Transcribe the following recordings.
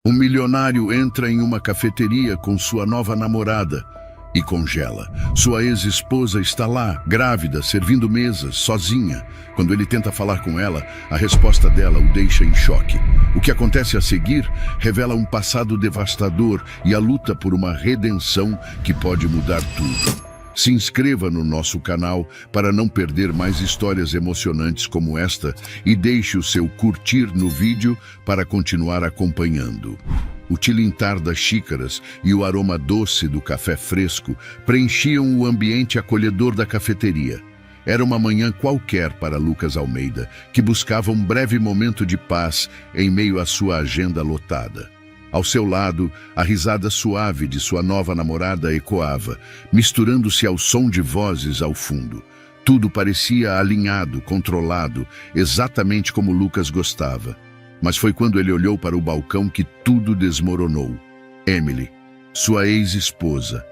Um milionário entra em uma cafeteria com sua nova namorada e congela. Sua ex-esposa está lá, grávida, servindo mesas, sozinha. Quando ele tenta falar com ela, a resposta dela o deixa em choque. O que acontece a seguir revela um passado devastador e a luta por uma redenção que pode mudar tudo. Se inscreva no nosso canal para não perder mais histórias emocionantes como esta e deixe o seu curtir no vídeo para continuar acompanhando. O tilintar das xícaras e o aroma doce do café fresco preenchiam o ambiente acolhedor da cafeteria. Era uma manhã qualquer para Lucas Almeida, que buscava um breve momento de paz em meio à sua agenda lotada. Ao seu lado, a risada suave de sua nova namorada ecoava, misturando-se ao som de vozes ao fundo. Tudo parecia alinhado, controlado, exatamente como Lucas gostava. Mas foi quando ele olhou para o balcão que tudo desmoronou. Emily, sua ex-esposa.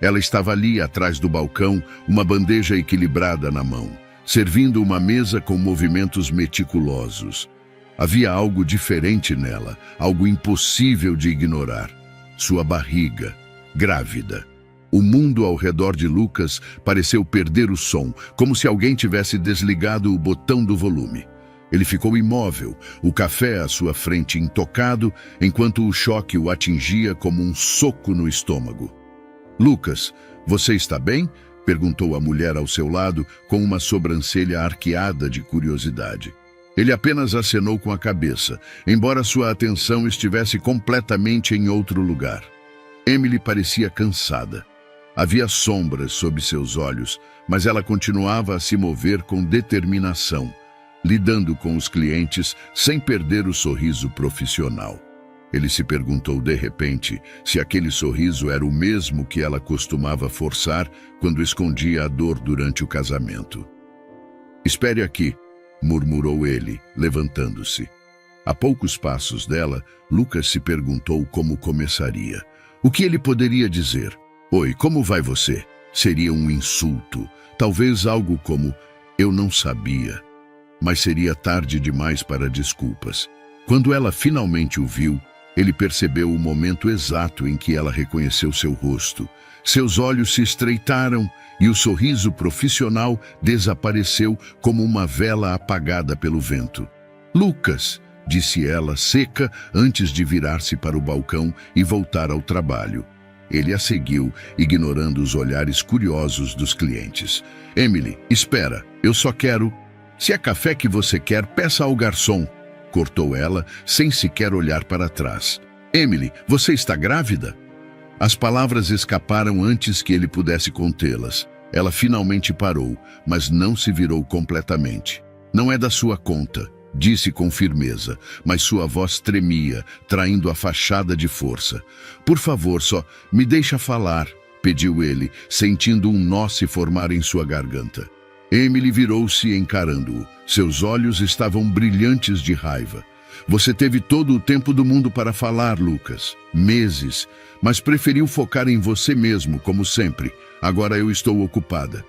Ela estava ali, atrás do balcão, uma bandeja equilibrada na mão, servindo uma mesa com movimentos meticulosos. Havia algo diferente nela, algo impossível de ignorar. Sua barriga, grávida. O mundo ao redor de Lucas pareceu perder o som, como se alguém tivesse desligado o botão do volume. Ele ficou imóvel, o café à sua frente intocado, enquanto o choque o atingia como um soco no estômago. "Lucas, você está bem?" perguntou a mulher ao seu lado, com uma sobrancelha arqueada de curiosidade. Ele apenas acenou com a cabeça, embora sua atenção estivesse completamente em outro lugar. Emily parecia cansada. Havia sombras sob seus olhos, mas ela continuava a se mover com determinação, lidando com os clientes sem perder o sorriso profissional. Ele se perguntou de repente se aquele sorriso era o mesmo que ela costumava forçar quando escondia a dor durante o casamento. "Espere aqui", murmurou ele, levantando-se. A poucos passos dela, Lucas se perguntou como começaria. O que ele poderia dizer? "Oi, como vai você?" Seria um insulto, talvez algo como "eu não sabia." Mas seria tarde demais para desculpas. Quando ela finalmente o viu, ele percebeu o momento exato em que ela reconheceu seu rosto. Seus olhos se estreitaram e o sorriso profissional desapareceu como uma vela apagada pelo vento. "Lucas", disse ela, seca, antes de virar-se para o balcão e voltar ao trabalho. Ele a seguiu, ignorando os olhares curiosos dos clientes. "Emily, espera, eu só quero... Se é café que você quer, peça ao garçom", cortou ela, sem sequer olhar para trás. "Emily, você está grávida?" As palavras escaparam antes que ele pudesse contê-las. Ela finalmente parou, mas não se virou completamente. "Não é da sua conta", disse com firmeza, mas sua voz tremia, traindo a fachada de força. "Por favor, só me deixa falar", pediu ele, sentindo um nó se formar em sua garganta. Emily virou-se encarando-o. Seus olhos estavam brilhantes de raiva. "Você teve todo o tempo do mundo para falar, Lucas. Meses. Mas preferiu focar em você mesmo, como sempre. Agora eu estou ocupada."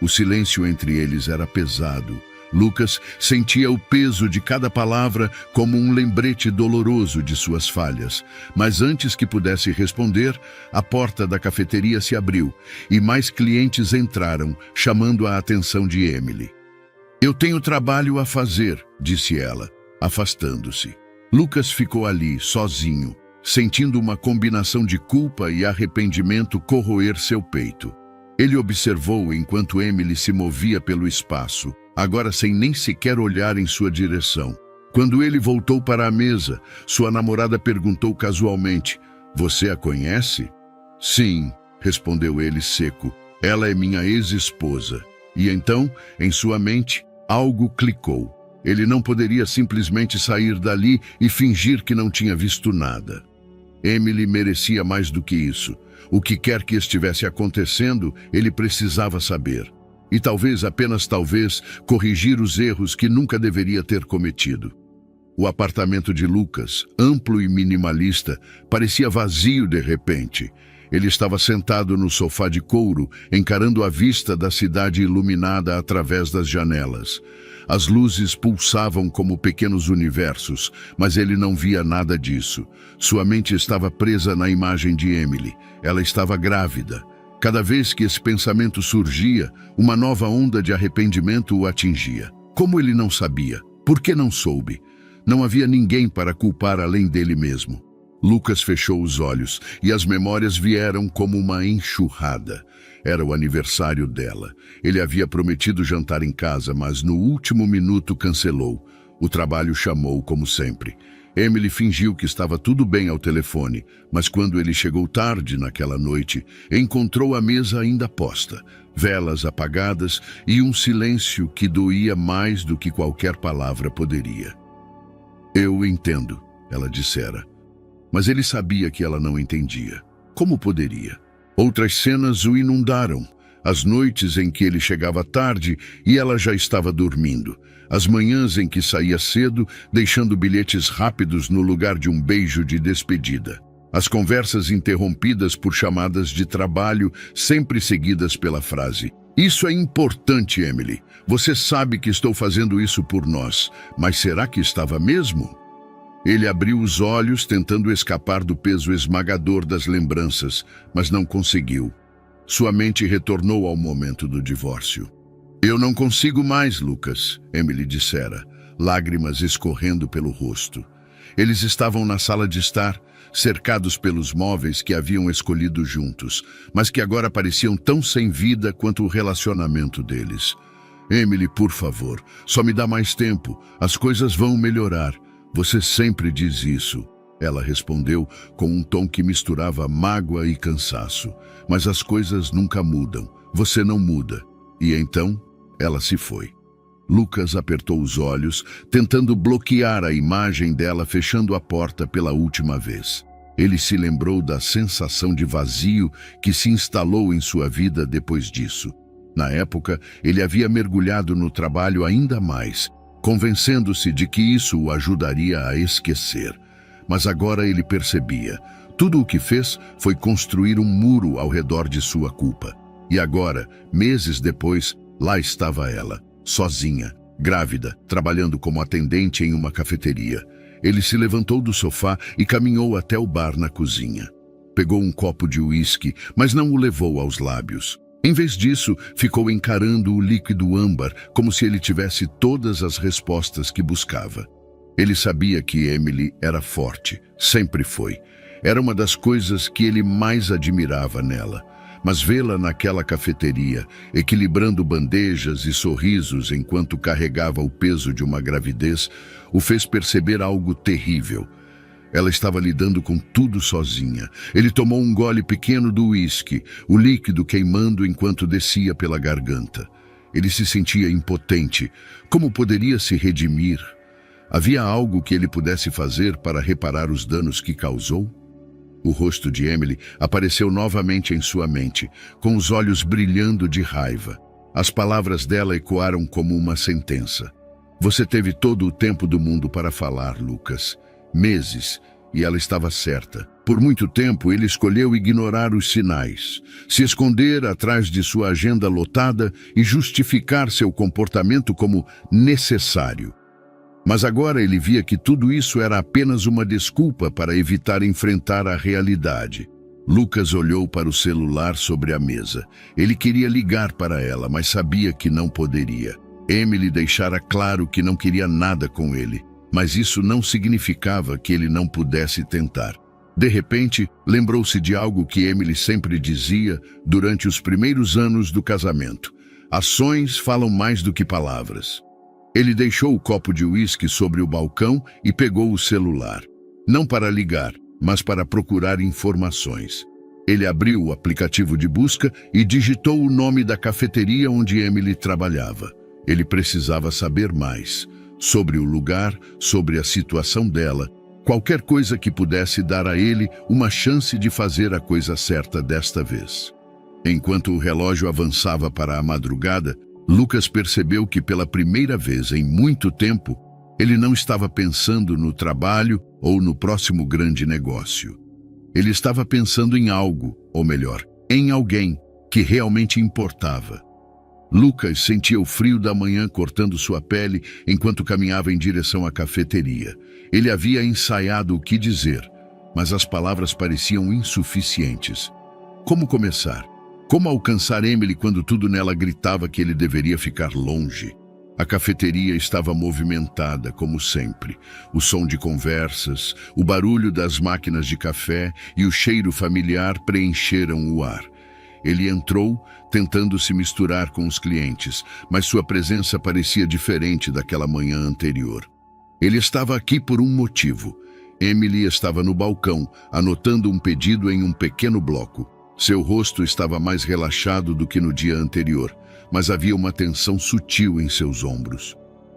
O silêncio entre eles era pesado. Lucas sentia o peso de cada palavra como um lembrete doloroso de suas falhas. Mas antes que pudesse responder, a porta da cafeteria se abriu e mais clientes entraram, chamando a atenção de Emily. "Eu tenho trabalho a fazer", disse ela, afastando-se. Lucas ficou ali, sozinho, sentindo uma combinação de culpa e arrependimento corroer seu peito. Ele observou enquanto Emily se movia pelo espaço, agora sem nem sequer olhar em sua direção. Quando ele voltou para a mesa, sua namorada perguntou casualmente: "Você a conhece?" "Sim", respondeu ele seco. "Ela é minha ex-esposa." E então, em sua mente, algo clicou. Ele não poderia simplesmente sair dali e fingir que não tinha visto nada. Emily merecia mais do que isso. O que quer que estivesse acontecendo, ele precisava saber. E talvez, apenas talvez, corrigir os erros que nunca deveria ter cometido. O apartamento de Lucas, amplo e minimalista, parecia vazio de repente. Ele estava sentado no sofá de couro, encarando a vista da cidade iluminada através das janelas. As luzes pulsavam como pequenos universos, mas ele não via nada disso. Sua mente estava presa na imagem de Emily. Ela estava grávida. Cada vez que esse pensamento surgia, uma nova onda de arrependimento o atingia. Como ele não sabia? Por que não soube? Não havia ninguém para culpar além dele mesmo. Lucas fechou os olhos e as memórias vieram como uma enxurrada. Era o aniversário dela. Ele havia prometido jantar em casa, mas no último minuto cancelou. O trabalho chamou, como sempre. Emily fingiu que estava tudo bem ao telefone, mas quando ele chegou tarde naquela noite, encontrou a mesa ainda posta, velas apagadas e um silêncio que doía mais do que qualquer palavra poderia. "Eu entendo", ela dissera. Mas ele sabia que ela não entendia. Como poderia? Outras cenas o inundaram. As noites em que ele chegava tarde e ela já estava dormindo. As manhãs em que saía cedo, deixando bilhetes rápidos no lugar de um beijo de despedida. As conversas interrompidas por chamadas de trabalho, sempre seguidas pela frase: "Isso é importante, Emily. Você sabe que estou fazendo isso por nós, mas será que estava mesmo?" Ele abriu os olhos, tentando escapar do peso esmagador das lembranças, mas não conseguiu. Sua mente retornou ao momento do divórcio. "Eu não consigo mais, Lucas", Emily dissera, lágrimas escorrendo pelo rosto. Eles estavam na sala de estar, cercados pelos móveis que haviam escolhido juntos, mas que agora pareciam tão sem vida quanto o relacionamento deles. "Emily, por favor, só me dá mais tempo. As coisas vão melhorar. Você sempre diz isso", ela respondeu com um tom que misturava mágoa e cansaço. "Mas as coisas nunca mudam. Você não muda." E então, ela se foi. Lucas apertou os olhos, tentando bloquear a imagem dela fechando a porta pela última vez. Ele se lembrou da sensação de vazio que se instalou em sua vida depois disso. Na época, ele havia mergulhado no trabalho ainda mais, convencendo-se de que isso o ajudaria a esquecer. Mas agora ele percebia. Tudo o que fez foi construir um muro ao redor de sua culpa. E agora, meses depois, lá estava ela, sozinha, grávida, trabalhando como atendente em uma cafeteria. Ele se levantou do sofá e caminhou até o bar na cozinha. Pegou um copo de uísque, mas não o levou aos lábios. Em vez disso, ficou encarando o líquido âmbar, como se ele tivesse todas as respostas que buscava. Ele sabia que Emily era forte, sempre foi. Era uma das coisas que ele mais admirava nela. Mas vê-la naquela cafeteria, equilibrando bandejas e sorrisos enquanto carregava o peso de uma gravidez, o fez perceber algo terrível. Ela estava lidando com tudo sozinha. Ele tomou um gole pequeno do uísque, o líquido queimando enquanto descia pela garganta. Ele se sentia impotente. Como poderia se redimir? Havia algo que ele pudesse fazer para reparar os danos que causou? O rosto de Emily apareceu novamente em sua mente, com os olhos brilhando de raiva. As palavras dela ecoaram como uma sentença. "Você teve todo o tempo do mundo para falar, Lucas. Meses, e ela estava certa. Por muito tempo ele escolheu ignorar os sinais, se esconder atrás de sua agenda lotada e justificar seu comportamento como necessário. Mas agora ele via que tudo isso era apenas uma desculpa para evitar enfrentar a realidade. Lucas olhou para o celular sobre a mesa. Ele queria ligar para ela, mas sabia que não poderia. Emily deixara claro que não queria nada com ele. Mas isso não significava que ele não pudesse tentar. De repente, lembrou-se de algo que Emily sempre dizia durante os primeiros anos do casamento: ações falam mais do que palavras. Ele deixou o copo de uísque sobre o balcão e pegou o celular. Não para ligar, mas para procurar informações. Ele abriu o aplicativo de busca e digitou o nome da cafeteria onde Emily trabalhava. Ele precisava saber mais. Sobre o lugar, sobre a situação dela, qualquer coisa que pudesse dar a ele uma chance de fazer a coisa certa desta vez. Enquanto o relógio avançava para a madrugada, Lucas percebeu que pela primeira vez em muito tempo, ele não estava pensando no trabalho ou no próximo grande negócio. Ele estava pensando em algo, ou melhor, em alguém que realmente importava. Lucas sentia o frio da manhã cortando sua pele enquanto caminhava em direção à cafeteria. Ele havia ensaiado o que dizer, mas as palavras pareciam insuficientes. Como começar? Como alcançar Emily quando tudo nela gritava que ele deveria ficar longe? A cafeteria estava movimentada, como sempre. O som de conversas, o barulho das máquinas de café e o cheiro familiar preencheram o ar. Ele entrou, tentando se misturar com os clientes, mas sua presença parecia diferente daquela manhã anterior. Ele estava aqui por um motivo. Emily estava no balcão, anotando um pedido em um pequeno bloco. Seu rosto estava mais relaxado do que no dia anterior, mas havia uma tensão sutil em seus ombros.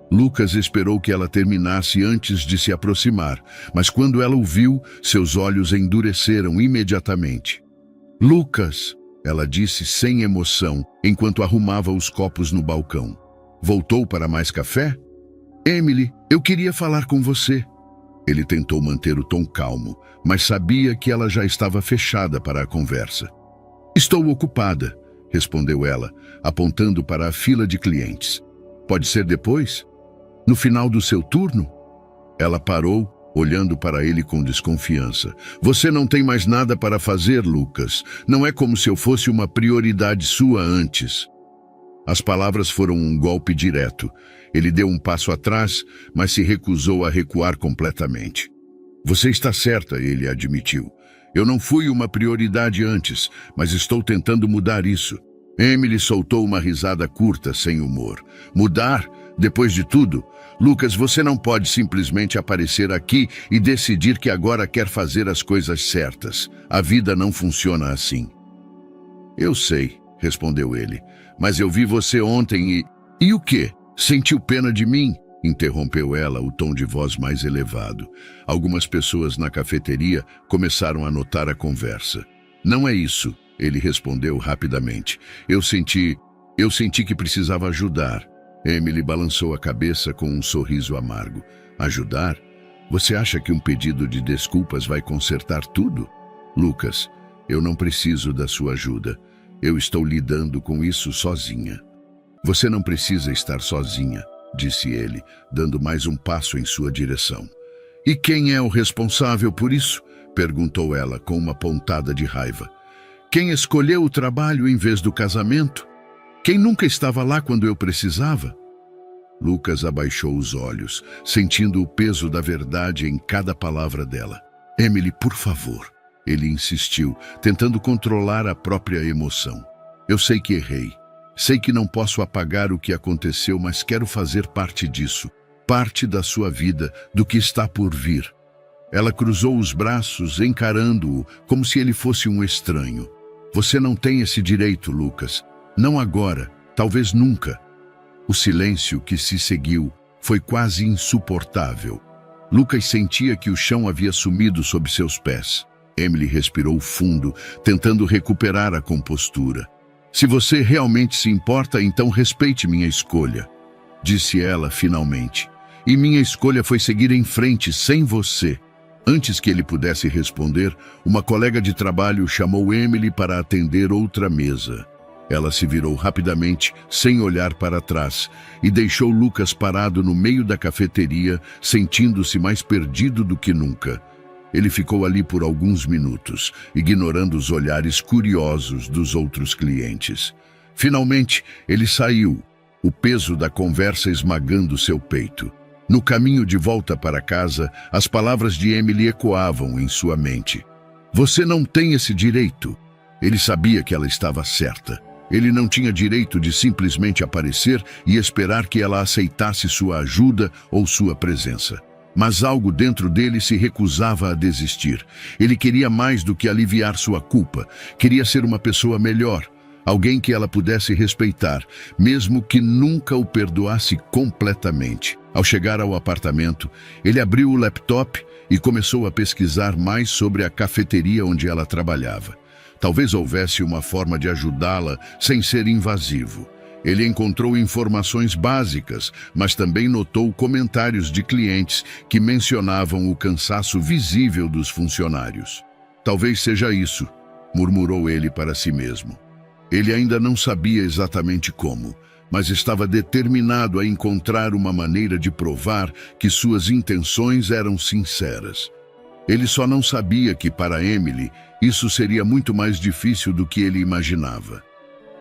Lucas esperou que ela terminasse antes de se aproximar, mas quando ela o viu, seus olhos endureceram imediatamente. "Lucas!" ela disse sem emoção, enquanto arrumava os copos no balcão. "Voltou para mais café?" "Emily, eu queria falar com você." Ele tentou manter o tom calmo, mas sabia que ela já estava fechada para a conversa. "Estou ocupada", respondeu ela, apontando para a fila de clientes. "Pode ser depois? No final do seu turno?" Ela parou, olhando para ele com desconfiança. "Você não tem mais nada para fazer, Lucas. Não é como se eu fosse uma prioridade sua antes." As palavras foram um golpe direto. Ele deu um passo atrás, mas se recusou a recuar completamente. "Você está certa", ele admitiu. "Eu não fui uma prioridade antes, mas estou tentando mudar isso." Emily soltou uma risada curta, sem humor. "Mudar? Depois de tudo? Lucas, você não pode simplesmente aparecer aqui e decidir que agora quer fazer as coisas certas. A vida não funciona assim." "Eu sei", respondeu ele, "mas eu vi você ontem e..." "E o quê? Sentiu pena de mim?" interrompeu ela, o tom de voz mais elevado. Algumas pessoas na cafeteria começaram a notar a conversa. "Não é isso", ele respondeu rapidamente. Eu senti que precisava ajudar." Emily balançou a cabeça com um sorriso amargo. "Ajudar? Você acha que um pedido de desculpas vai consertar tudo?" "Lucas, eu não preciso da sua ajuda. Eu estou lidando com isso sozinha." "Você não precisa estar sozinha", disse ele, dando mais um passo em sua direção. "E quem é o responsável por isso?" perguntou ela com uma pontada de raiva. "Quem escolheu o trabalho em vez do casamento? Quem nunca estava lá quando eu precisava?" Lucas abaixou os olhos, sentindo o peso da verdade em cada palavra dela. "Emily, por favor", ele insistiu, tentando controlar a própria emoção. "Eu sei que errei. Sei que não posso apagar o que aconteceu, mas quero fazer parte disso, parte da sua vida, do que está por vir." Ela cruzou os braços, encarando-o como se ele fosse um estranho. "Você não tem esse direito, Lucas. Não agora, talvez nunca." O silêncio que se seguiu foi quase insuportável. Lucas sentia que o chão havia sumido sob seus pés. Emily respirou fundo, tentando recuperar a compostura. "Se você realmente se importa, então respeite minha escolha", disse ela finalmente. "E minha escolha foi seguir em frente sem você." Antes que ele pudesse responder, uma colega de trabalho chamou Emily para atender outra mesa. Ela se virou rapidamente, sem olhar para trás, e deixou Lucas parado no meio da cafeteria, sentindo-se mais perdido do que nunca. Ele ficou ali por alguns minutos, ignorando os olhares curiosos dos outros clientes. Finalmente, ele saiu, o peso da conversa esmagando seu peito. No caminho de volta para casa, as palavras de Emily ecoavam em sua mente. "Você não tem esse direito." Ele sabia que ela estava certa. Ele não tinha direito de simplesmente aparecer e esperar que ela aceitasse sua ajuda ou sua presença. Mas algo dentro dele se recusava a desistir. Ele queria mais do que aliviar sua culpa. Queria ser uma pessoa melhor, alguém que ela pudesse respeitar, mesmo que nunca o perdoasse completamente. Ao chegar ao apartamento, ele abriu o laptop e começou a pesquisar mais sobre a cafeteria onde ela trabalhava. Talvez houvesse uma forma de ajudá-la sem ser invasivo. Ele encontrou informações básicas, mas também notou comentários de clientes que mencionavam o cansaço visível dos funcionários. Talvez seja isso, murmurou ele para si mesmo. Ele ainda não sabia exatamente como, mas estava determinado a encontrar uma maneira de provar que suas intenções eram sinceras. Ele só não sabia que, para Emily, isso seria muito mais difícil do que ele imaginava.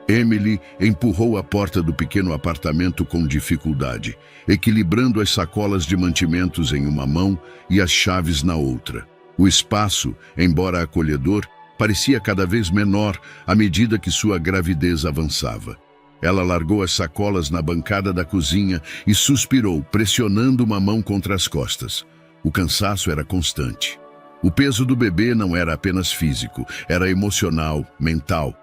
Emily empurrou a porta do pequeno apartamento com dificuldade, equilibrando as sacolas de mantimentos em uma mão e as chaves na outra. O espaço, embora acolhedor, parecia cada vez menor à medida que sua gravidez avançava. Ela largou as sacolas na bancada da cozinha e suspirou, pressionando uma mão contra as costas. O cansaço era constante. O peso do bebê não era apenas físico, era emocional, mental.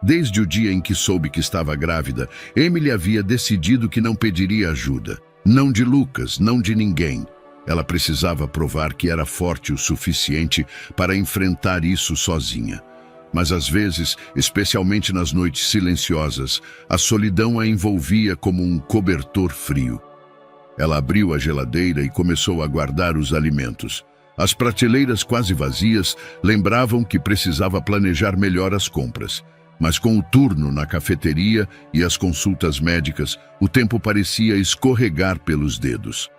Desde o dia em que soube que estava grávida, Emily havia decidido que não pediria ajuda. Não de Lucas, não de ninguém. Ela precisava provar que era forte o suficiente para enfrentar isso sozinha. Mas às vezes, especialmente nas noites silenciosas, a solidão a envolvia como um cobertor frio. Ela abriu a geladeira e começou a guardar os alimentos. As prateleiras quase vazias lembravam que precisava planejar melhor as compras. Mas com o turno na cafeteria e as consultas médicas, o tempo parecia escorregar pelos dedos.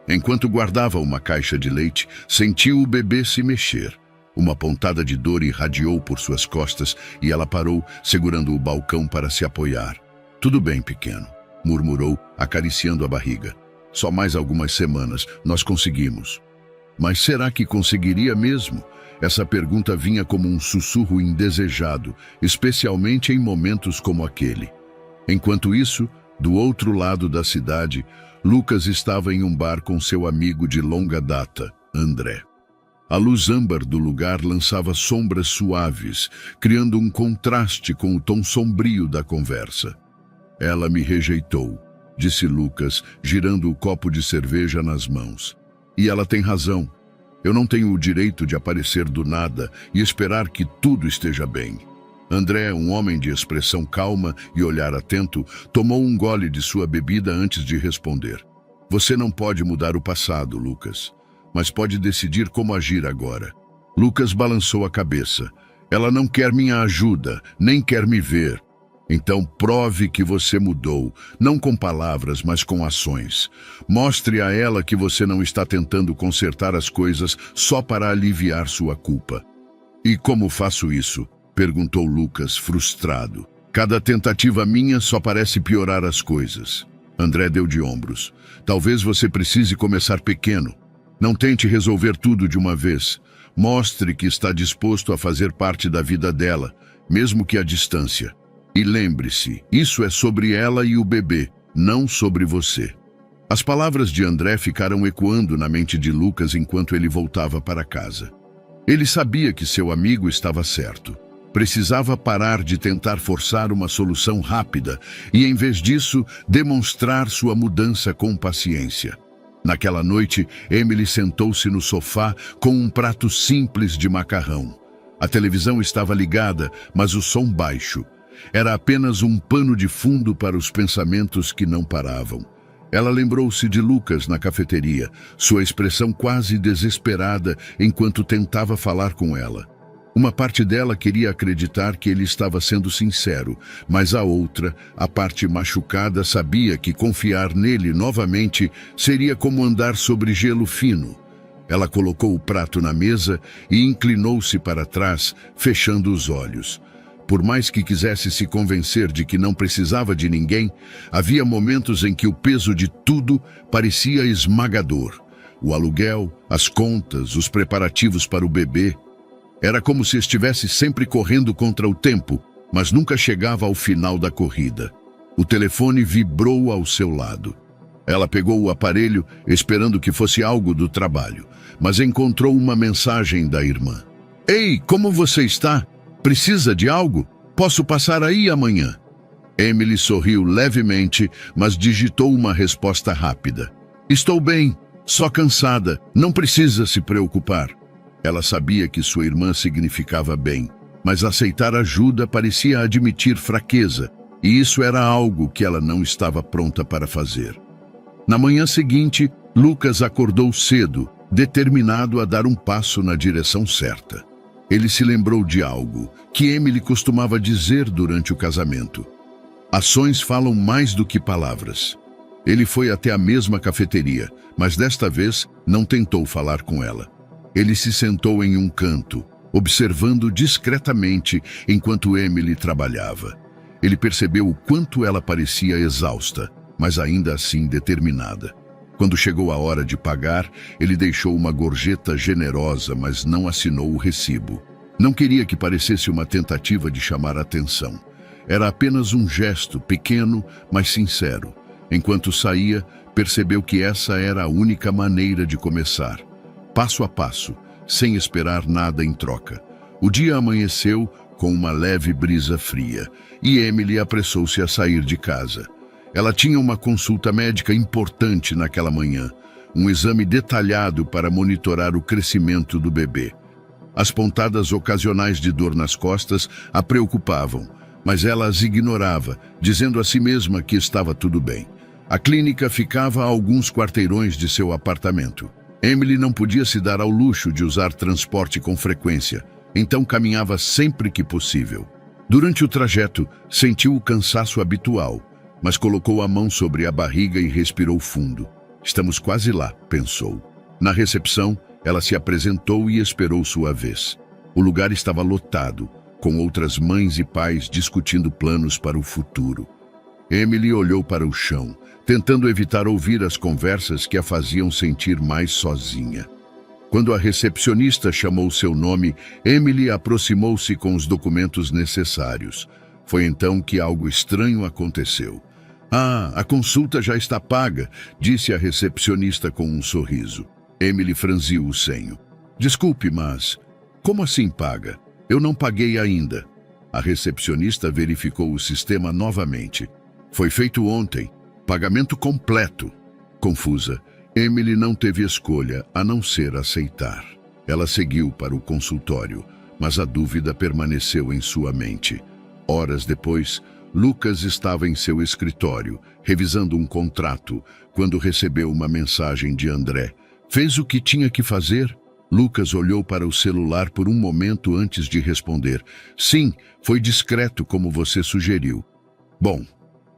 Enquanto guardava uma caixa de leite, sentiu o bebê se mexer. Uma pontada de dor irradiou por suas costas e ela parou, segurando o balcão para se apoiar. "Tudo bem, pequeno", murmurou, acariciando a barriga. "Só mais algumas semanas, nós conseguimos." Mas será que conseguiria mesmo? Essa pergunta vinha como um sussurro indesejado, especialmente em momentos como aquele. Enquanto isso, do outro lado da cidade, Lucas estava em um bar com seu amigo de longa data, André. A luz âmbar do lugar lançava sombras suaves, criando um contraste com o tom sombrio da conversa. "Ela me rejeitou", disse Lucas, girando o copo de cerveja nas mãos. "E ela tem razão. Eu não tenho o direito de aparecer do nada e esperar que tudo esteja bem." André, um homem de expressão calma e olhar atento, tomou um gole de sua bebida antes de responder. "Você não pode mudar o passado, Lucas, mas pode decidir como agir agora." Lucas balançou a cabeça. "Ela não quer minha ajuda, nem quer me ver." "Então prove que você mudou, não com palavras, mas com ações. Mostre a ela que você não está tentando consertar as coisas só para aliviar sua culpa." "E como faço isso?" perguntou Lucas, frustrado. "Cada tentativa minha só parece piorar as coisas." André deu de ombros. "Talvez você precise começar pequeno. Não tente resolver tudo de uma vez. Mostre que está disposto a fazer parte da vida dela, mesmo que à distância. E lembre-se, isso é sobre ela e o bebê, não sobre você." As palavras de André ficaram ecoando na mente de Lucas enquanto ele voltava para casa. Ele sabia que seu amigo estava certo. Precisava parar de tentar forçar uma solução rápida e, em vez disso, demonstrar sua mudança com paciência. Naquela noite, Emily sentou-se no sofá com um prato simples de macarrão. A televisão estava ligada, mas o som baixo. Era apenas um pano de fundo para os pensamentos que não paravam. Ela lembrou-se de Lucas na cafeteria, sua expressão quase desesperada enquanto tentava falar com ela. Uma parte dela queria acreditar que ele estava sendo sincero, mas a outra, a parte machucada, sabia que confiar nele novamente seria como andar sobre gelo fino. Ela colocou o prato na mesa e inclinou-se para trás, fechando os olhos. Por mais que quisesse se convencer de que não precisava de ninguém, havia momentos em que o peso de tudo parecia esmagador. O aluguel, as contas, os preparativos para o bebê. Era como se estivesse sempre correndo contra o tempo, mas nunca chegava ao final da corrida. O telefone vibrou ao seu lado. Ela pegou o aparelho, esperando que fosse algo do trabalho, mas encontrou uma mensagem da irmã. "Ei, como você está? Precisa de algo? Posso passar aí amanhã?" Emily sorriu levemente, mas digitou uma resposta rápida. "Estou bem, só cansada. Não precisa se preocupar." Ela sabia que sua irmã significava bem, mas aceitar ajuda parecia admitir fraqueza, e isso era algo que ela não estava pronta para fazer. Na manhã seguinte, Lucas acordou cedo, determinado a dar um passo na direção certa. Ele se lembrou de algo que Emily costumava dizer durante o casamento. Ações falam mais do que palavras. Ele foi até a mesma cafeteria, mas desta vez não tentou falar com ela. Ele se sentou em um canto, observando discretamente enquanto Emily trabalhava. Ele percebeu o quanto ela parecia exausta, mas ainda assim determinada. Quando chegou a hora de pagar, ele deixou uma gorjeta generosa, mas não assinou o recibo. Não queria que parecesse uma tentativa de chamar a atenção. Era apenas um gesto pequeno, mas sincero. Enquanto saía, percebeu que essa era a única maneira de começar. Passo a passo, sem esperar nada em troca. O dia amanheceu com uma leve brisa fria, e Emily apressou-se a sair de casa. Ela tinha uma consulta médica importante naquela manhã, um exame detalhado para monitorar o crescimento do bebê. As pontadas ocasionais de dor nas costas a preocupavam, mas ela as ignorava, dizendo a si mesma que estava tudo bem. A clínica ficava a alguns quarteirões de seu apartamento. Emily não podia se dar ao luxo de usar transporte com frequência, então caminhava sempre que possível. Durante o trajeto, sentiu o cansaço habitual, mas colocou a mão sobre a barriga e respirou fundo. Estamos quase lá, pensou. Na recepção, ela se apresentou e esperou sua vez. O lugar estava lotado, com outras mães e pais discutindo planos para o futuro. Emily olhou para o chão, tentando evitar ouvir as conversas que a faziam sentir mais sozinha. Quando a recepcionista chamou seu nome, Emily aproximou-se com os documentos necessários. Foi então que algo estranho aconteceu. "Ah, a consulta já está paga", disse a recepcionista com um sorriso. Emily franziu o senho. "Desculpe, mas como assim paga? Eu não paguei ainda." A recepcionista verificou o sistema novamente. "Foi feito ontem. Pagamento completo." Confusa, Emily não teve escolha a não ser aceitar. Ela seguiu para o consultório, mas a dúvida permaneceu em sua mente. Horas depois, Lucas estava em seu escritório, revisando um contrato, quando recebeu uma mensagem de André. "Fez o que tinha que fazer?" Lucas olhou para o celular por um momento antes de responder. "Sim, foi discreto como você sugeriu." "Bom,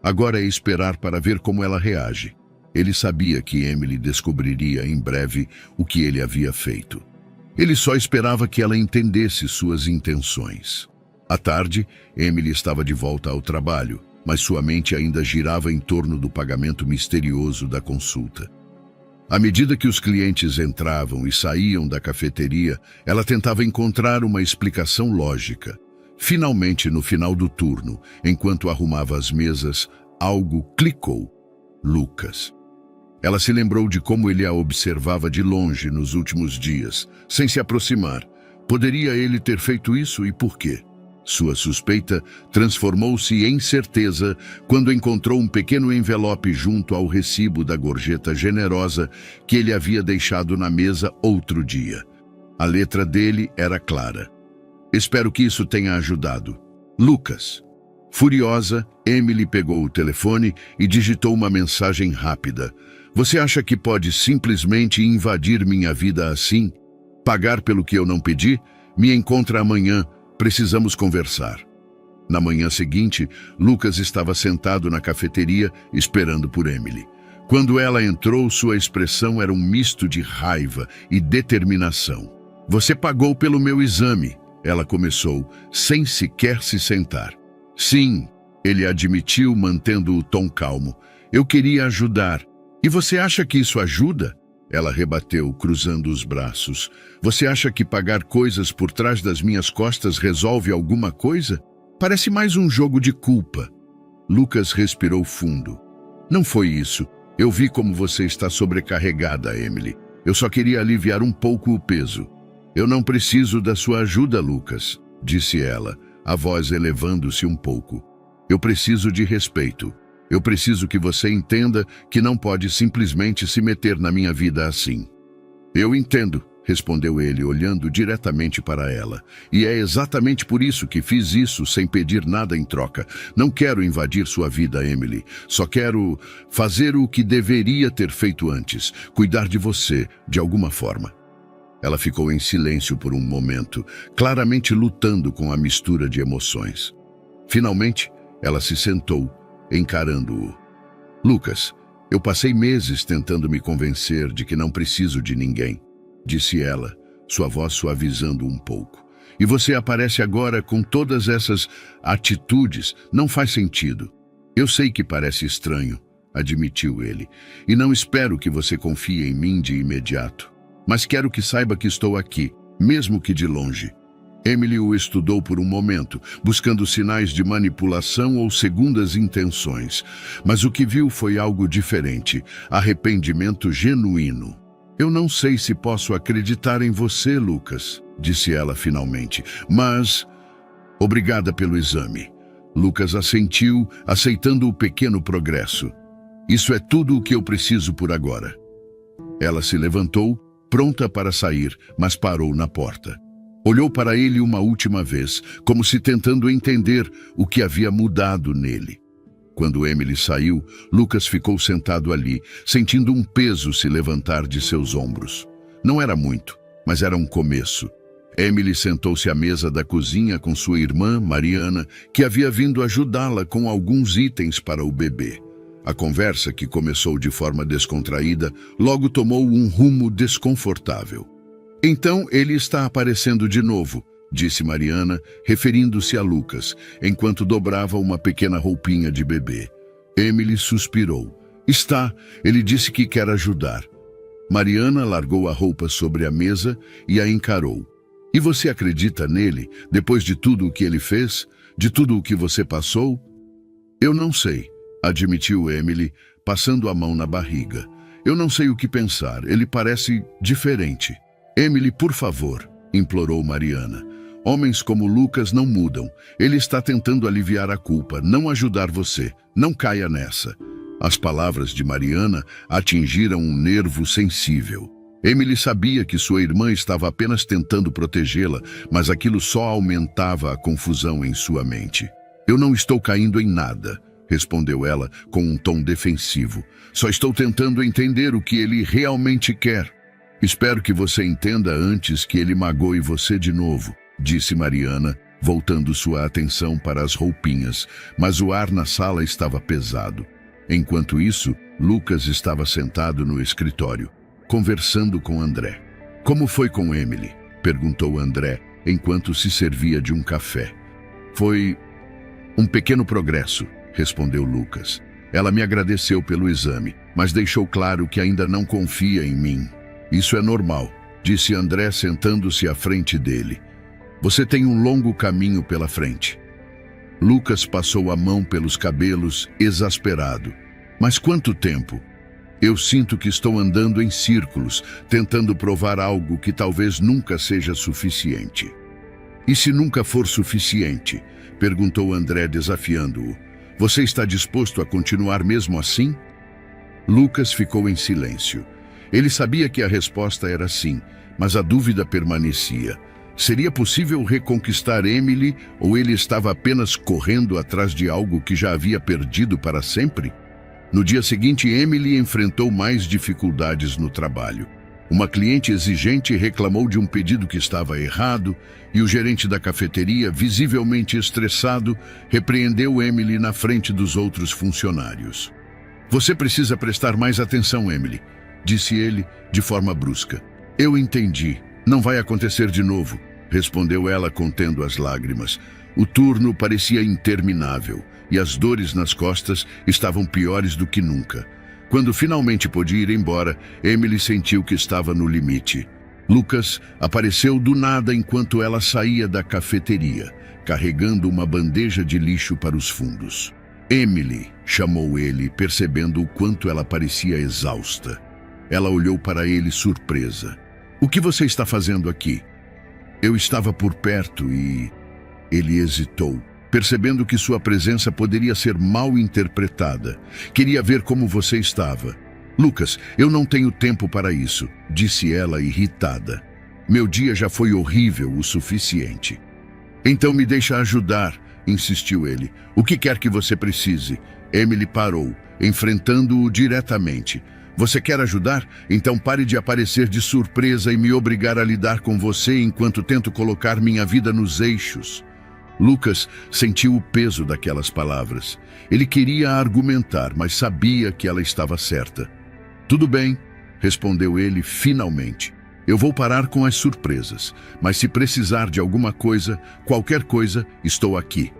agora é esperar para ver como ela reage." Ele sabia que Emily descobriria em breve o que ele havia feito. Ele só esperava que ela entendesse suas intenções. À tarde, Emily estava de volta ao trabalho, mas sua mente ainda girava em torno do pagamento misterioso da consulta. À medida que os clientes entravam e saíam da cafeteria, ela tentava encontrar uma explicação lógica. Finalmente, no final do turno, enquanto arrumava as mesas, algo clicou. Lucas. Ela se lembrou de como ele a observava de longe nos últimos dias, sem se aproximar. Poderia ele ter feito isso e por quê? Sua suspeita transformou-se em certeza quando encontrou um pequeno envelope junto ao recibo da gorjeta generosa que ele havia deixado na mesa outro dia. A letra dele era clara. "Espero que isso tenha ajudado. Lucas." Furiosa, Emily pegou o telefone e digitou uma mensagem rápida. "Você acha que pode simplesmente invadir minha vida assim? Pagar pelo que eu não pedi? Me encontra amanhã. Precisamos conversar." Na manhã seguinte, Lucas estava sentado na cafeteria esperando por Emily. Quando ela entrou, sua expressão era um misto de raiva e determinação. "Você pagou pelo meu exame", ela começou, sem sequer se sentar. "Sim", ele admitiu, mantendo o tom calmo. "Eu queria ajudar." "E você acha que isso ajuda?" Ela rebateu, cruzando os braços. "Você acha que pagar coisas por trás das minhas costas resolve alguma coisa? Parece mais um jogo de culpa." Lucas respirou fundo. "Não foi isso. Eu vi como você está sobrecarregada, Emily. Eu só queria aliviar um pouco o peso." "Eu não preciso da sua ajuda, Lucas", disse ela, a voz elevando-se um pouco. "Eu preciso de respeito. Eu preciso que você entenda que não pode simplesmente se meter na minha vida assim." "Eu entendo", respondeu ele, olhando diretamente para ela. "E é exatamente por isso que fiz isso sem pedir nada em troca. Não quero invadir sua vida, Emily. Só quero fazer o que deveria ter feito antes, cuidar de você, de alguma forma." Ela ficou em silêncio por um momento, claramente lutando com a mistura de emoções. Finalmente, ela se sentou, encarando-o. Lucas, eu passei meses tentando me convencer de que não preciso de ninguém, disse ela, sua voz suavizando um pouco. E você aparece agora com todas essas atitudes. Não faz sentido. Eu sei que parece estranho, admitiu ele, e não espero que você confie em mim de imediato. Mas quero que saiba que estou aqui, mesmo que de longe. Emily o estudou por um momento, buscando sinais de manipulação ou segundas intenções. Mas o que viu foi algo diferente, arrependimento genuíno. Eu não sei se posso acreditar em você, Lucas, disse ela finalmente, mas... Obrigada pelo exame. Lucas assentiu, aceitando o pequeno progresso. Isso é tudo o que eu preciso por agora. Ela se levantou, pronta para sair, mas parou na porta. Olhou para ele uma última vez, como se tentando entender o que havia mudado nele. Quando Emily saiu, Lucas ficou sentado ali, sentindo um peso se levantar de seus ombros. Não era muito, mas era um começo. Emily sentou-se à mesa da cozinha com sua irmã, Mariana, que havia vindo ajudá-la com alguns itens para o bebê. A conversa, que começou de forma descontraída, logo tomou um rumo desconfortável. Então ele está aparecendo de novo, disse Mariana, referindo-se a Lucas, enquanto dobrava uma pequena roupinha de bebê. Emily suspirou. Está, ele disse que quer ajudar. Mariana largou a roupa sobre a mesa e a encarou. E você acredita nele, depois de tudo o que ele fez? De tudo o que você passou? Eu não sei, admitiu Emily, passando a mão na barriga. Eu não sei o que pensar, ele parece diferente. Emily, por favor, implorou Mariana. Homens como Lucas não mudam. Ele está tentando aliviar a culpa, não ajudar você. Não caia nessa. As palavras de Mariana atingiram um nervo sensível. Emily sabia que sua irmã estava apenas tentando protegê-la, mas aquilo só aumentava a confusão em sua mente. Eu não estou caindo em nada, respondeu ela com um tom defensivo. Só estou tentando entender o que ele realmente quer. Espero que você entenda antes que ele magoe você de novo, disse Mariana, voltando sua atenção para as roupinhas, mas o ar na sala estava pesado. Enquanto isso, Lucas estava sentado no escritório, conversando com André. Como foi com Emily? Perguntou André, enquanto se servia de um café. Foi um pequeno progresso, respondeu Lucas. Ela me agradeceu pelo exame, mas deixou claro que ainda não confia em mim. Isso é normal, disse André sentando-se à frente dele. Você tem um longo caminho pela frente. Lucas passou a mão pelos cabelos, exasperado. Mas quanto tempo? Eu sinto que estou andando em círculos, tentando provar algo que talvez nunca seja suficiente. E se nunca for suficiente? Perguntou André, desafiando-o. Você está disposto a continuar mesmo assim? Lucas ficou em silêncio. Ele sabia que a resposta era sim, mas a dúvida permanecia. Seria possível reconquistar Emily ou ele estava apenas correndo atrás de algo que já havia perdido para sempre? No dia seguinte, Emily enfrentou mais dificuldades no trabalho. Uma cliente exigente reclamou de um pedido que estava errado e o gerente da cafeteria, visivelmente estressado, repreendeu Emily na frente dos outros funcionários. Você precisa prestar mais atenção, Emily, disse ele de forma brusca. Eu entendi. Não vai acontecer de novo, respondeu ela contendo as lágrimas. O turno parecia interminável e as dores nas costas estavam piores do que nunca. Quando finalmente pôde ir embora, Emily sentiu que estava no limite. Lucas apareceu do nada enquanto ela saía da cafeteria, carregando uma bandeja de lixo para os fundos. Emily, chamou ele, percebendo o quanto ela parecia exausta. Ela olhou para ele surpresa. O que você está fazendo aqui? Eu estava por perto e... Ele hesitou, percebendo que sua presença poderia ser mal interpretada. Queria ver como você estava. Lucas, eu não tenho tempo para isso, disse ela irritada. Meu dia já foi horrível o suficiente. Então me deixa ajudar, insistiu ele. O que quer que você precise? Emily parou, enfrentando-o diretamente. Você quer ajudar? Então pare de aparecer de surpresa e me obrigar a lidar com você enquanto tento colocar minha vida nos eixos. Lucas sentiu o peso daquelas palavras. Ele queria argumentar, mas sabia que ela estava certa. Tudo bem, respondeu ele finalmente. Eu vou parar com as surpresas, mas se precisar de alguma coisa, qualquer coisa, estou aqui.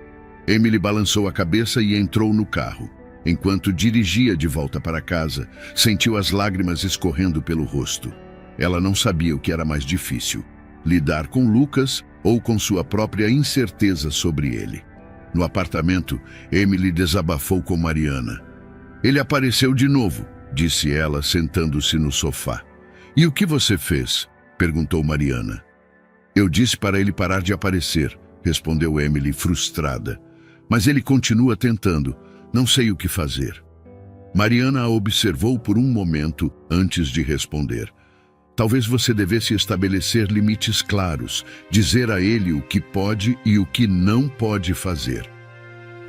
Emily balançou a cabeça e entrou no carro. Enquanto dirigia de volta para casa, sentiu as lágrimas escorrendo pelo rosto. Ela não sabia o que era mais difícil, lidar com Lucas ou com sua própria incerteza sobre ele. No apartamento, Emily desabafou com Mariana. Ele apareceu de novo, disse ela, sentando-se no sofá. E o que você fez? Perguntou Mariana. Eu disse para ele parar de aparecer, respondeu Emily, frustrada. Mas ele continua tentando. Não sei o que fazer. Mariana a observou por um momento antes de responder. Talvez você devesse estabelecer limites claros, dizer a ele o que pode e o que não pode fazer.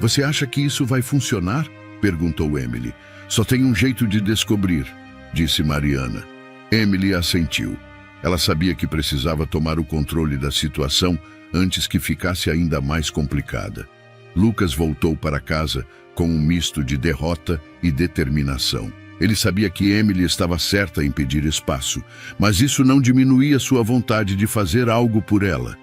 Você acha que isso vai funcionar? Perguntou Emily. Só tem um jeito de descobrir, disse Mariana. Emily assentiu. Ela sabia que precisava tomar o controle da situação antes que ficasse ainda mais complicada. Lucas voltou para casa com um misto de derrota e determinação. Ele sabia que Emily estava certa em pedir espaço, mas isso não diminuía sua vontade de fazer algo por ela.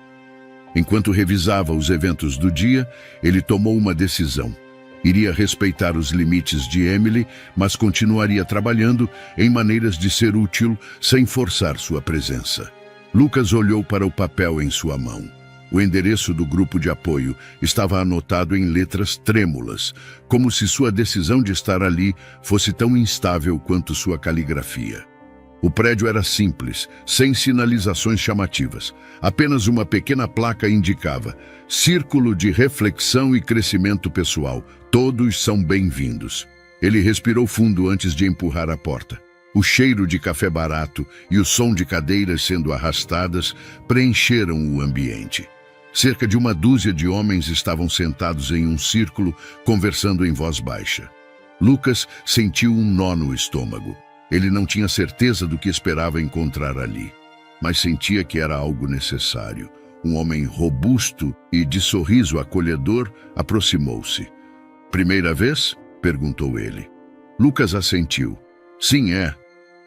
Enquanto revisava os eventos do dia, ele tomou uma decisão. Iria respeitar os limites de Emily, mas continuaria trabalhando em maneiras de ser útil sem forçar sua presença. Lucas olhou para o papel em sua mão. O endereço do grupo de apoio estava anotado em letras trêmulas, como se sua decisão de estar ali fosse tão instável quanto sua caligrafia. O prédio era simples, sem sinalizações chamativas. Apenas uma pequena placa indicava: Círculo de Reflexão e Crescimento Pessoal. Todos são bem-vindos. Ele respirou fundo antes de empurrar a porta. O cheiro de café barato e o som de cadeiras sendo arrastadas preencheram o ambiente. Cerca de uma dúzia de homens estavam sentados em um círculo, conversando em voz baixa. Lucas sentiu um nó no estômago. Ele não tinha certeza do que esperava encontrar ali, mas sentia que era algo necessário. Um homem robusto e de sorriso acolhedor aproximou-se. Primeira vez? Perguntou ele. Lucas assentiu. Sim, é.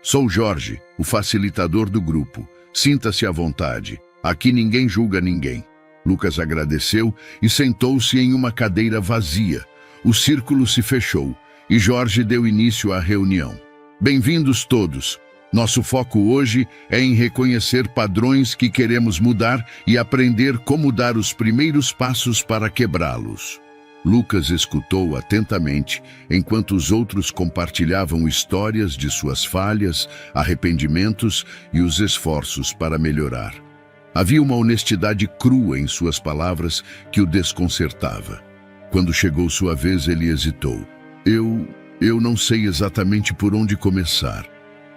Sou Jorge, o facilitador do grupo. Sinta-se à vontade. Aqui ninguém julga ninguém. Lucas agradeceu e sentou-se em uma cadeira vazia. O círculo se fechou e Jorge deu início à reunião. Bem-vindos todos. Nosso foco hoje é em reconhecer padrões que queremos mudar e aprender como dar os primeiros passos para quebrá-los. Lucas escutou atentamente enquanto os outros compartilhavam histórias de suas falhas, arrependimentos e os esforços para melhorar. Havia uma honestidade crua em suas palavras que o desconcertava. Quando chegou sua vez, ele hesitou. Eu não sei exatamente por onde começar.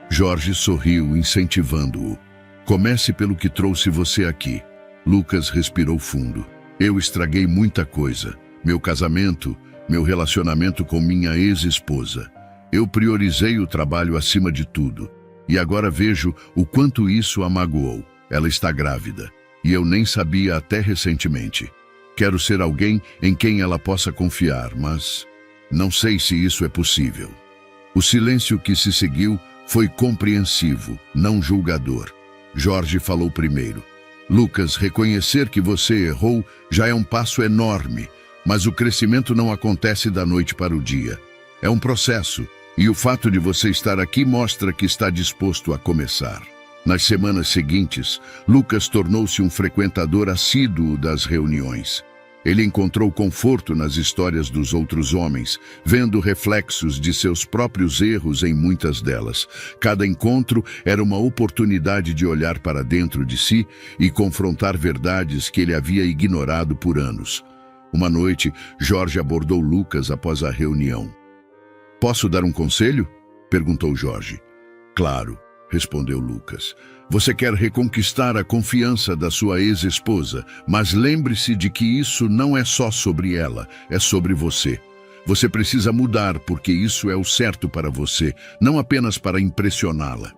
Jorge sorriu, incentivando-o. Comece pelo que trouxe você aqui. Lucas respirou fundo. Eu estraguei muita coisa. Meu casamento, meu relacionamento com minha ex-esposa. Eu priorizei o trabalho acima de tudo. E agora vejo o quanto isso a magoou. Ela está grávida. E eu nem sabia até recentemente. Quero ser alguém em quem ela possa confiar, mas não sei se isso é possível. O silêncio que se seguiu foi compreensivo, não julgador. Jorge falou primeiro. Lucas, reconhecer que você errou já é um passo enorme, mas o crescimento não acontece da noite para o dia. É um processo, e o fato de você estar aqui mostra que está disposto a começar. Nas semanas seguintes, Lucas tornou-se um frequentador assíduo das reuniões. Ele encontrou conforto nas histórias dos outros homens, vendo reflexos de seus próprios erros em muitas delas. Cada encontro era uma oportunidade de olhar para dentro de si e confrontar verdades que ele havia ignorado por anos. Uma noite, Jorge abordou Lucas após a reunião. Posso dar um conselho? Perguntou Jorge. Claro, respondeu Lucas. Você quer reconquistar a confiança da sua ex-esposa, mas lembre-se de que isso não é só sobre ela, é sobre você. Você precisa mudar porque isso é o certo para você, não apenas para impressioná-la.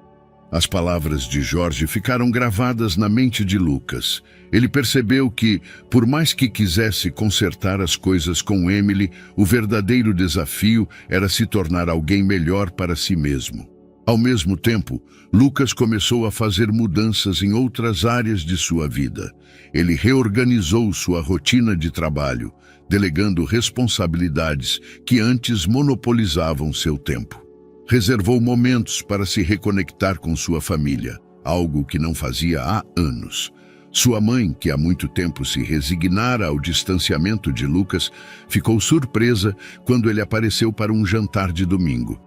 As palavras de Jorge ficaram gravadas na mente de Lucas. Ele percebeu que, por mais que quisesse consertar as coisas com Emily, o verdadeiro desafio era se tornar alguém melhor para si mesmo. Ao mesmo tempo, Lucas começou a fazer mudanças em outras áreas de sua vida. Ele reorganizou sua rotina de trabalho, delegando responsabilidades que antes monopolizavam seu tempo. Reservou momentos para se reconectar com sua família, algo que não fazia há anos. Sua mãe, que há muito tempo se resignara ao distanciamento de Lucas, ficou surpresa quando ele apareceu para um jantar de domingo.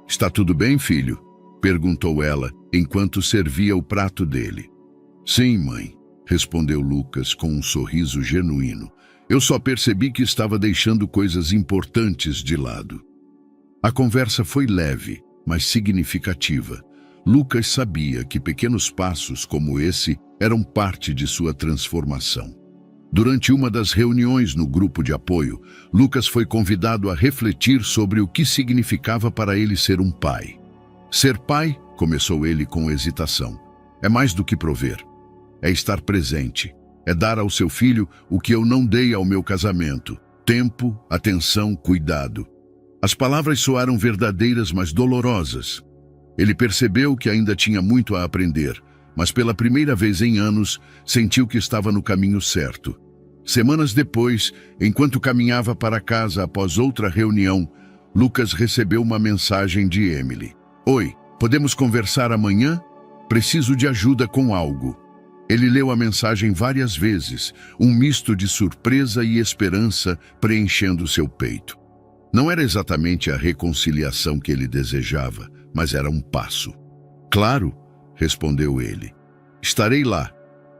"Está tudo bem, filho?" perguntou ela, enquanto servia o prato dele. "Sim, mãe", respondeu Lucas com um sorriso genuíno. "Eu só percebi que estava deixando coisas importantes de lado." A conversa foi leve, mas significativa. Lucas sabia que pequenos passos como esse eram parte de sua transformação. Durante uma das reuniões no grupo de apoio, Lucas foi convidado a refletir sobre o que significava para ele ser um pai. "Ser pai", começou ele com hesitação, "é mais do que prover. É estar presente. É dar ao seu filho o que eu não dei ao meu casamento: tempo, atenção, cuidado." As palavras soaram verdadeiras, mas dolorosas. Ele percebeu que ainda tinha muito a aprender, mas pela primeira vez em anos, sentiu que estava no caminho certo. Semanas depois, enquanto caminhava para casa após outra reunião, Lucas recebeu uma mensagem de Emily. "Oi, podemos conversar amanhã? Preciso de ajuda com algo." Ele leu a mensagem várias vezes, um misto de surpresa e esperança preenchendo seu peito. Não era exatamente a reconciliação que ele desejava, mas era um passo. "Claro", respondeu ele. "Estarei lá."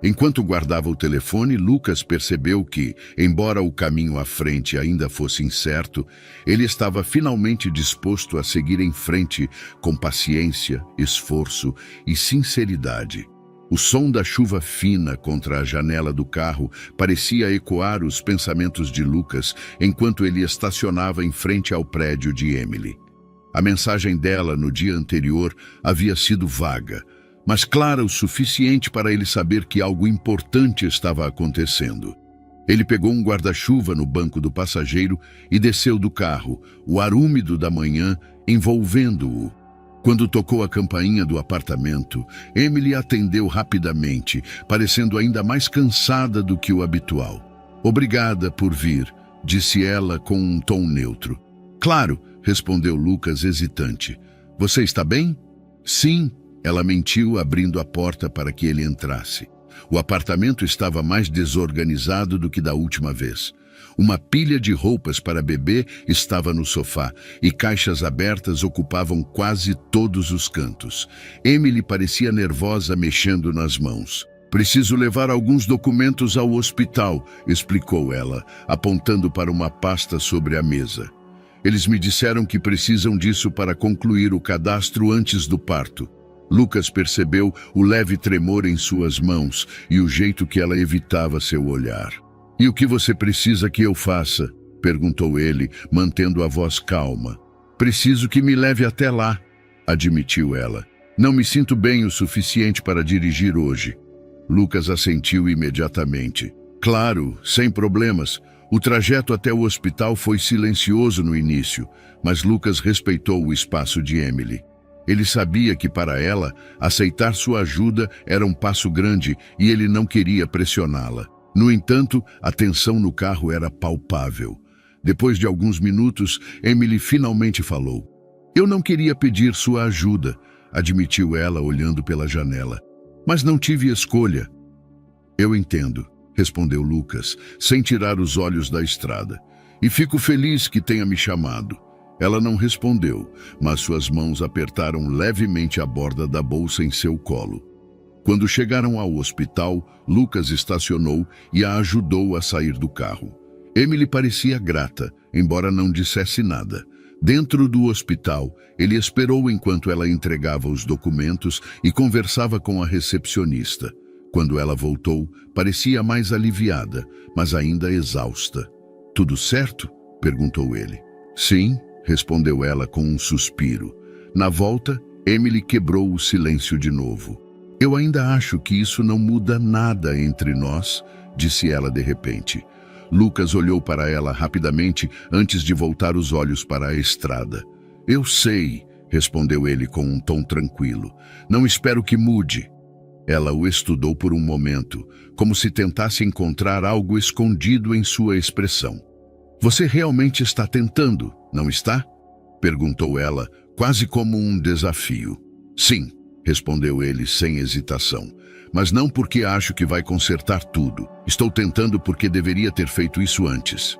Enquanto guardava o telefone, Lucas percebeu que, embora o caminho à frente ainda fosse incerto, ele estava finalmente disposto a seguir em frente com paciência, esforço e sinceridade. O som da chuva fina contra a janela do carro parecia ecoar os pensamentos de Lucas enquanto ele estacionava em frente ao prédio de Emily. A mensagem dela no dia anterior havia sido vaga, mas clara o suficiente para ele saber que algo importante estava acontecendo. Ele pegou um guarda-chuva no banco do passageiro e desceu do carro, o ar úmido da manhã envolvendo-o. Quando tocou a campainha do apartamento, Emily atendeu rapidamente, parecendo ainda mais cansada do que o habitual. "Obrigada por vir", disse ela com um tom neutro. "Claro", respondeu Lucas hesitante. "Você está bem?" "Sim", ela mentiu, abrindo a porta para que ele entrasse. O apartamento estava mais desorganizado do que da última vez. Uma pilha de roupas para bebê estava no sofá e caixas abertas ocupavam quase todos os cantos. Emily parecia nervosa, mexendo nas mãos. "Preciso levar alguns documentos ao hospital", explicou ela, apontando para uma pasta sobre a mesa. "Eles me disseram que precisam disso para concluir o cadastro antes do parto." Lucas percebeu o leve tremor em suas mãos e o jeito que ela evitava seu olhar. "E o que você precisa que eu faça?", perguntou ele, mantendo a voz calma. "Preciso que me leve até lá", admitiu ela. "Não me sinto bem o suficiente para dirigir hoje." Lucas assentiu imediatamente. "Claro, sem problemas." O trajeto até o hospital foi silencioso no início, mas Lucas respeitou o espaço de Emily. Ele sabia que para ela, aceitar sua ajuda era um passo grande e ele não queria pressioná-la. No entanto, a tensão no carro era palpável. Depois de alguns minutos, Emily finalmente falou. "Eu não queria pedir sua ajuda", admitiu ela olhando pela janela. "Mas não tive escolha." "Eu entendo", respondeu Lucas, sem tirar os olhos da estrada. "E fico feliz que tenha me chamado." Ela não respondeu, mas suas mãos apertaram levemente a borda da bolsa em seu colo. Quando chegaram ao hospital, Lucas estacionou e a ajudou a sair do carro. Emily parecia grata, embora não dissesse nada. Dentro do hospital, ele esperou enquanto ela entregava os documentos e conversava com a recepcionista. Quando ela voltou, parecia mais aliviada, mas ainda exausta. "Tudo certo?", perguntou ele. Sim, respondeu ela com um suspiro. Na volta, Emily quebrou o silêncio de novo. Eu ainda acho que isso não muda nada entre nós, disse ela de repente. Lucas olhou para ela rapidamente antes de voltar os olhos para a estrada. Eu sei, respondeu ele com um tom tranquilo. Não espero que mude. Ela o estudou por um momento, como se tentasse encontrar algo escondido em sua expressão. Você realmente está tentando, não está? Perguntou ela, quase como um desafio. Sim, respondeu ele sem hesitação. Mas não porque acho que vai consertar tudo. Estou tentando porque deveria ter feito isso antes.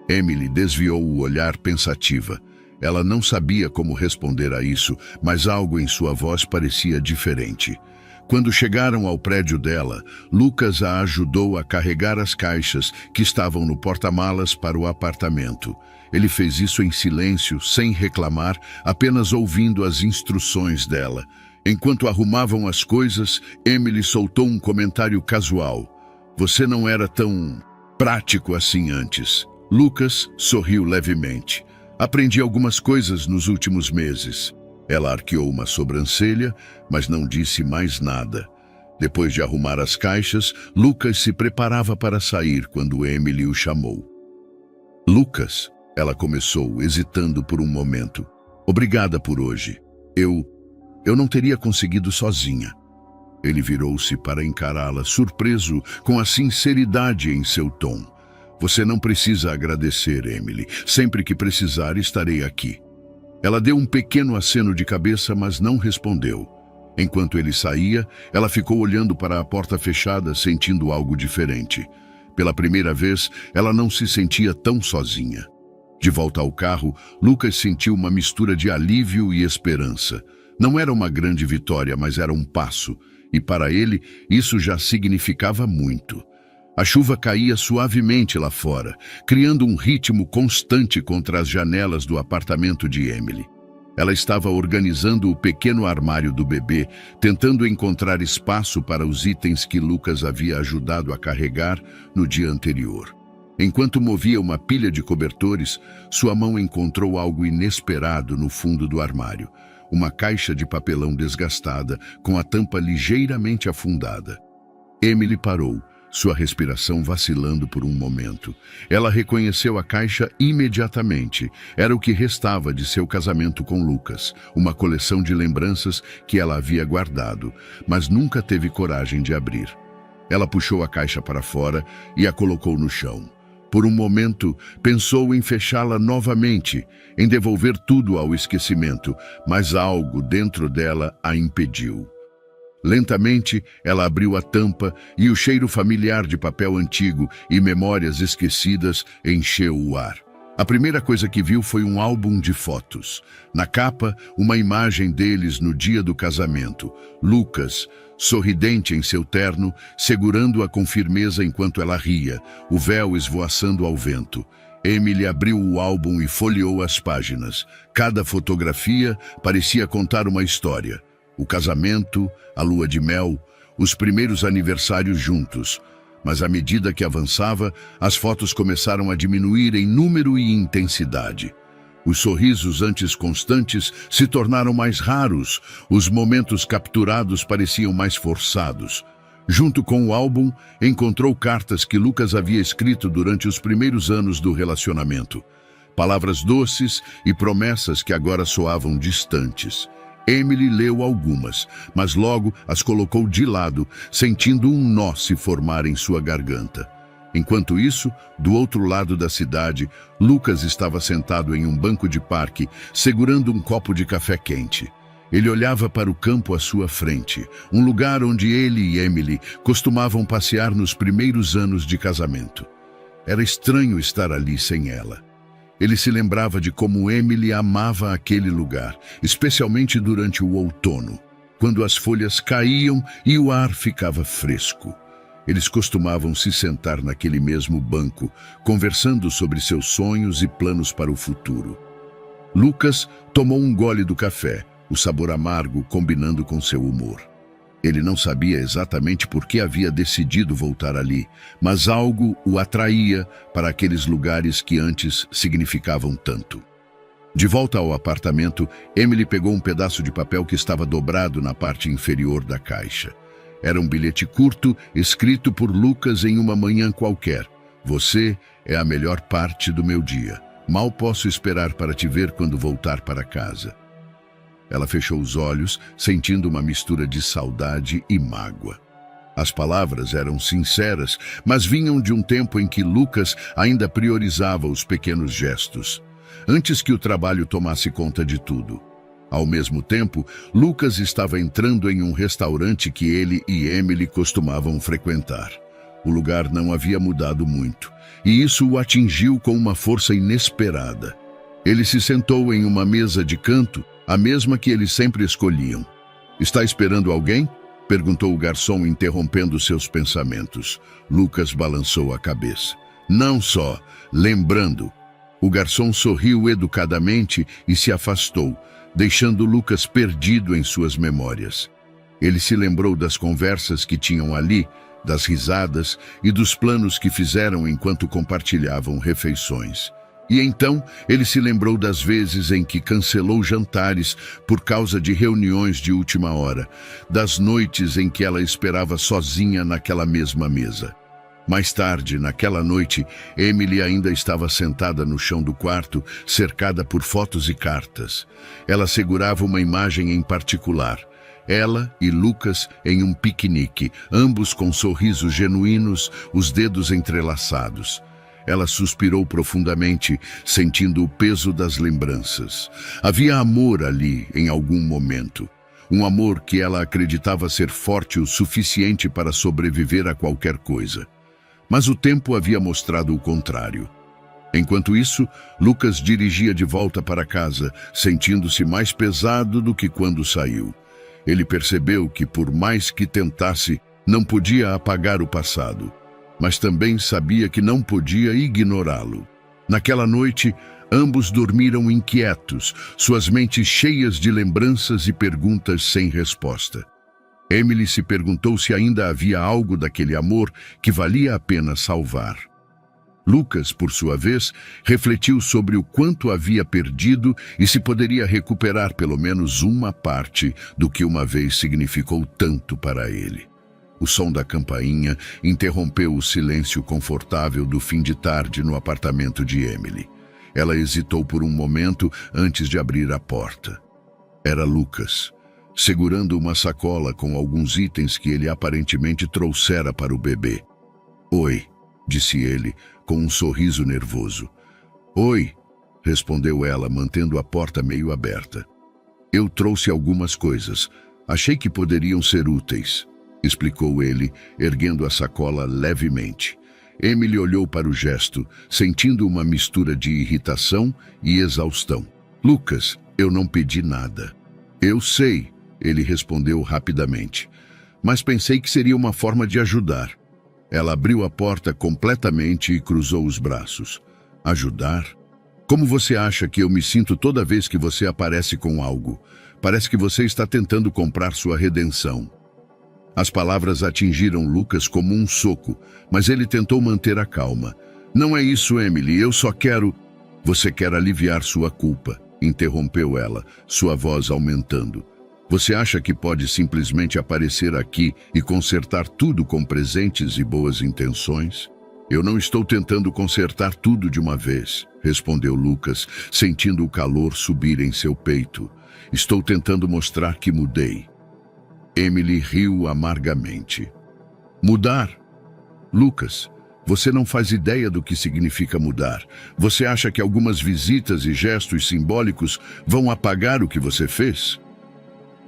Emily desviou o olhar pensativa. Ela não sabia como responder a isso, mas algo em sua voz parecia diferente. Quando chegaram ao prédio dela, Lucas a ajudou a carregar as caixas que estavam no porta-malas para o apartamento. Ele fez isso em silêncio, sem reclamar, apenas ouvindo as instruções dela. Enquanto arrumavam as coisas, Emily soltou um comentário casual. Você não era tão prático assim antes. Lucas sorriu levemente. Aprendi algumas coisas nos últimos meses. Ela arqueou uma sobrancelha, mas não disse mais nada. Depois de arrumar as caixas, Lucas se preparava para sair quando Emily o chamou. Lucas, ela começou, hesitando por um momento. Obrigada por hoje. Eu não teria conseguido sozinha. Ele virou-se para encará-la, surpreso com a sinceridade em seu tom. Você não precisa agradecer, Emily. Sempre que precisar, estarei aqui. Ela deu um pequeno aceno de cabeça, mas não respondeu. Enquanto ele saía, ela ficou olhando para a porta fechada, sentindo algo diferente. Pela primeira vez, ela não se sentia tão sozinha. De volta ao carro, Lucas sentiu uma mistura de alívio e esperança. Não era uma grande vitória, mas era um passo, e para ele, isso já significava muito. A chuva caía suavemente lá fora, criando um ritmo constante contra as janelas do apartamento de Emily. Ela estava organizando o pequeno armário do bebê, tentando encontrar espaço para os itens que Lucas havia ajudado a carregar no dia anterior. Enquanto movia uma pilha de cobertores, sua mão encontrou algo inesperado no fundo do armário. Uma caixa de papelão desgastada, com a tampa ligeiramente afundada. Emily parou, sua respiração vacilando por um momento. Ela reconheceu a caixa imediatamente. Era o que restava de seu casamento com Lucas, uma coleção de lembranças que ela havia guardado, mas nunca teve coragem de abrir. Ela puxou a caixa para fora e a colocou no chão. Por um momento, pensou em fechá-la novamente, em devolver tudo ao esquecimento, mas algo dentro dela a impediu. Lentamente, ela abriu a tampa e o cheiro familiar de papel antigo e memórias esquecidas encheu o ar. A primeira coisa que viu foi um álbum de fotos. Na capa, uma imagem deles no dia do casamento. Lucas, sorridente em seu terno, segurando-a com firmeza enquanto ela ria, o véu esvoaçando ao vento. Emily abriu o álbum e folheou as páginas. Cada fotografia parecia contar uma história. O casamento, a lua de mel, os primeiros aniversários juntos. Mas à medida que avançava, as fotos começaram a diminuir em número e intensidade. Os sorrisos antes constantes se tornaram mais raros, os momentos capturados pareciam mais forçados. Junto com o álbum, encontrou cartas que Lucas havia escrito durante os primeiros anos do relacionamento. Palavras doces e promessas que agora soavam distantes. Emily leu algumas, mas logo as colocou de lado, sentindo um nó se formar em sua garganta. Enquanto isso, do outro lado da cidade, Lucas estava sentado em um banco de parque, segurando um copo de café quente. Ele olhava para o campo à sua frente, um lugar onde ele e Emily costumavam passear nos primeiros anos de casamento. Era estranho estar ali sem ela. Ele se lembrava de como Emily amava aquele lugar, especialmente durante o outono, quando as folhas caíam e o ar ficava fresco. Eles costumavam se sentar naquele mesmo banco, conversando sobre seus sonhos e planos para o futuro. Lucas tomou um gole do café, o sabor amargo combinando com seu humor. Ele não sabia exatamente por que havia decidido voltar ali, mas algo o atraía para aqueles lugares que antes significavam tanto. De volta ao apartamento, Emily pegou um pedaço de papel que estava dobrado na parte inferior da caixa. Era um bilhete curto, escrito por Lucas em uma manhã qualquer. Você é a melhor parte do meu dia. Mal posso esperar para te ver quando voltar para casa. Ela fechou os olhos, sentindo uma mistura de saudade e mágoa. As palavras eram sinceras, mas vinham de um tempo em que Lucas ainda priorizava os pequenos gestos, antes que o trabalho tomasse conta de tudo. Ao mesmo tempo, Lucas estava entrando em um restaurante que ele e Emily costumavam frequentar. O lugar não havia mudado muito, e isso o atingiu com uma força inesperada. Ele se sentou em uma mesa de canto, a mesma que eles sempre escolhiam. "Está esperando alguém?" perguntou o garçom, interrompendo seus pensamentos. Lucas balançou a cabeça. "Não só, lembrando." O garçom sorriu educadamente e se afastou, deixando Lucas perdido em suas memórias. Ele se lembrou das conversas que tinham ali, das risadas e dos planos que fizeram enquanto compartilhavam refeições. E então ele se lembrou das vezes em que cancelou jantares por causa de reuniões de última hora, das noites em que ela esperava sozinha naquela mesma mesa. Mais tarde, naquela noite, Emily ainda estava sentada no chão do quarto, cercada por fotos e cartas. Ela segurava uma imagem em particular. Ela e Lucas em um piquenique, ambos com sorrisos genuínos, os dedos entrelaçados. Ela suspirou profundamente, sentindo o peso das lembranças. Havia amor ali em algum momento. Um amor que ela acreditava ser forte o suficiente para sobreviver a qualquer coisa. Mas o tempo havia mostrado o contrário. Enquanto isso, Lucas dirigia de volta para casa, sentindo-se mais pesado do que quando saiu. Ele percebeu que, por mais que tentasse, não podia apagar o passado, mas também sabia que não podia ignorá-lo. Naquela noite, ambos dormiram inquietos, suas mentes cheias de lembranças e perguntas sem resposta. Emily se perguntou se ainda havia algo daquele amor que valia a pena salvar. Lucas, por sua vez, refletiu sobre o quanto havia perdido e se poderia recuperar pelo menos uma parte do que uma vez significou tanto para ele. O som da campainha interrompeu o silêncio confortável do fim de tarde no apartamento de Emily. Ela hesitou por um momento antes de abrir a porta. Era Lucas, segurando uma sacola com alguns itens que ele aparentemente trouxera para o bebê. "Oi", disse ele, com um sorriso nervoso. "Oi", respondeu ela, mantendo a porta meio aberta. "Eu trouxe algumas coisas. Achei que poderiam ser úteis", explicou ele, erguendo a sacola levemente. Emily olhou para o gesto, sentindo uma mistura de irritação e exaustão. "Lucas, eu não pedi nada." "Eu sei", ele respondeu rapidamente, "mas pensei que seria uma forma de ajudar." Ela abriu a porta completamente e cruzou os braços. "Ajudar? Como você acha que eu me sinto toda vez que você aparece com algo? Parece que você está tentando comprar sua redenção." As palavras atingiram Lucas como um soco, mas ele tentou manter a calma. "Não é isso, Emily, eu só quero..." "Você quer aliviar sua culpa", interrompeu ela, sua voz aumentando. "Você acha que pode simplesmente aparecer aqui e consertar tudo com presentes e boas intenções?" "Eu não estou tentando consertar tudo de uma vez", respondeu Lucas, sentindo o calor subir em seu peito. "Estou tentando mostrar que mudei." Emily riu amargamente. "Mudar? Lucas, você não faz ideia do que significa mudar. Você acha que algumas visitas e gestos simbólicos vão apagar o que você fez?"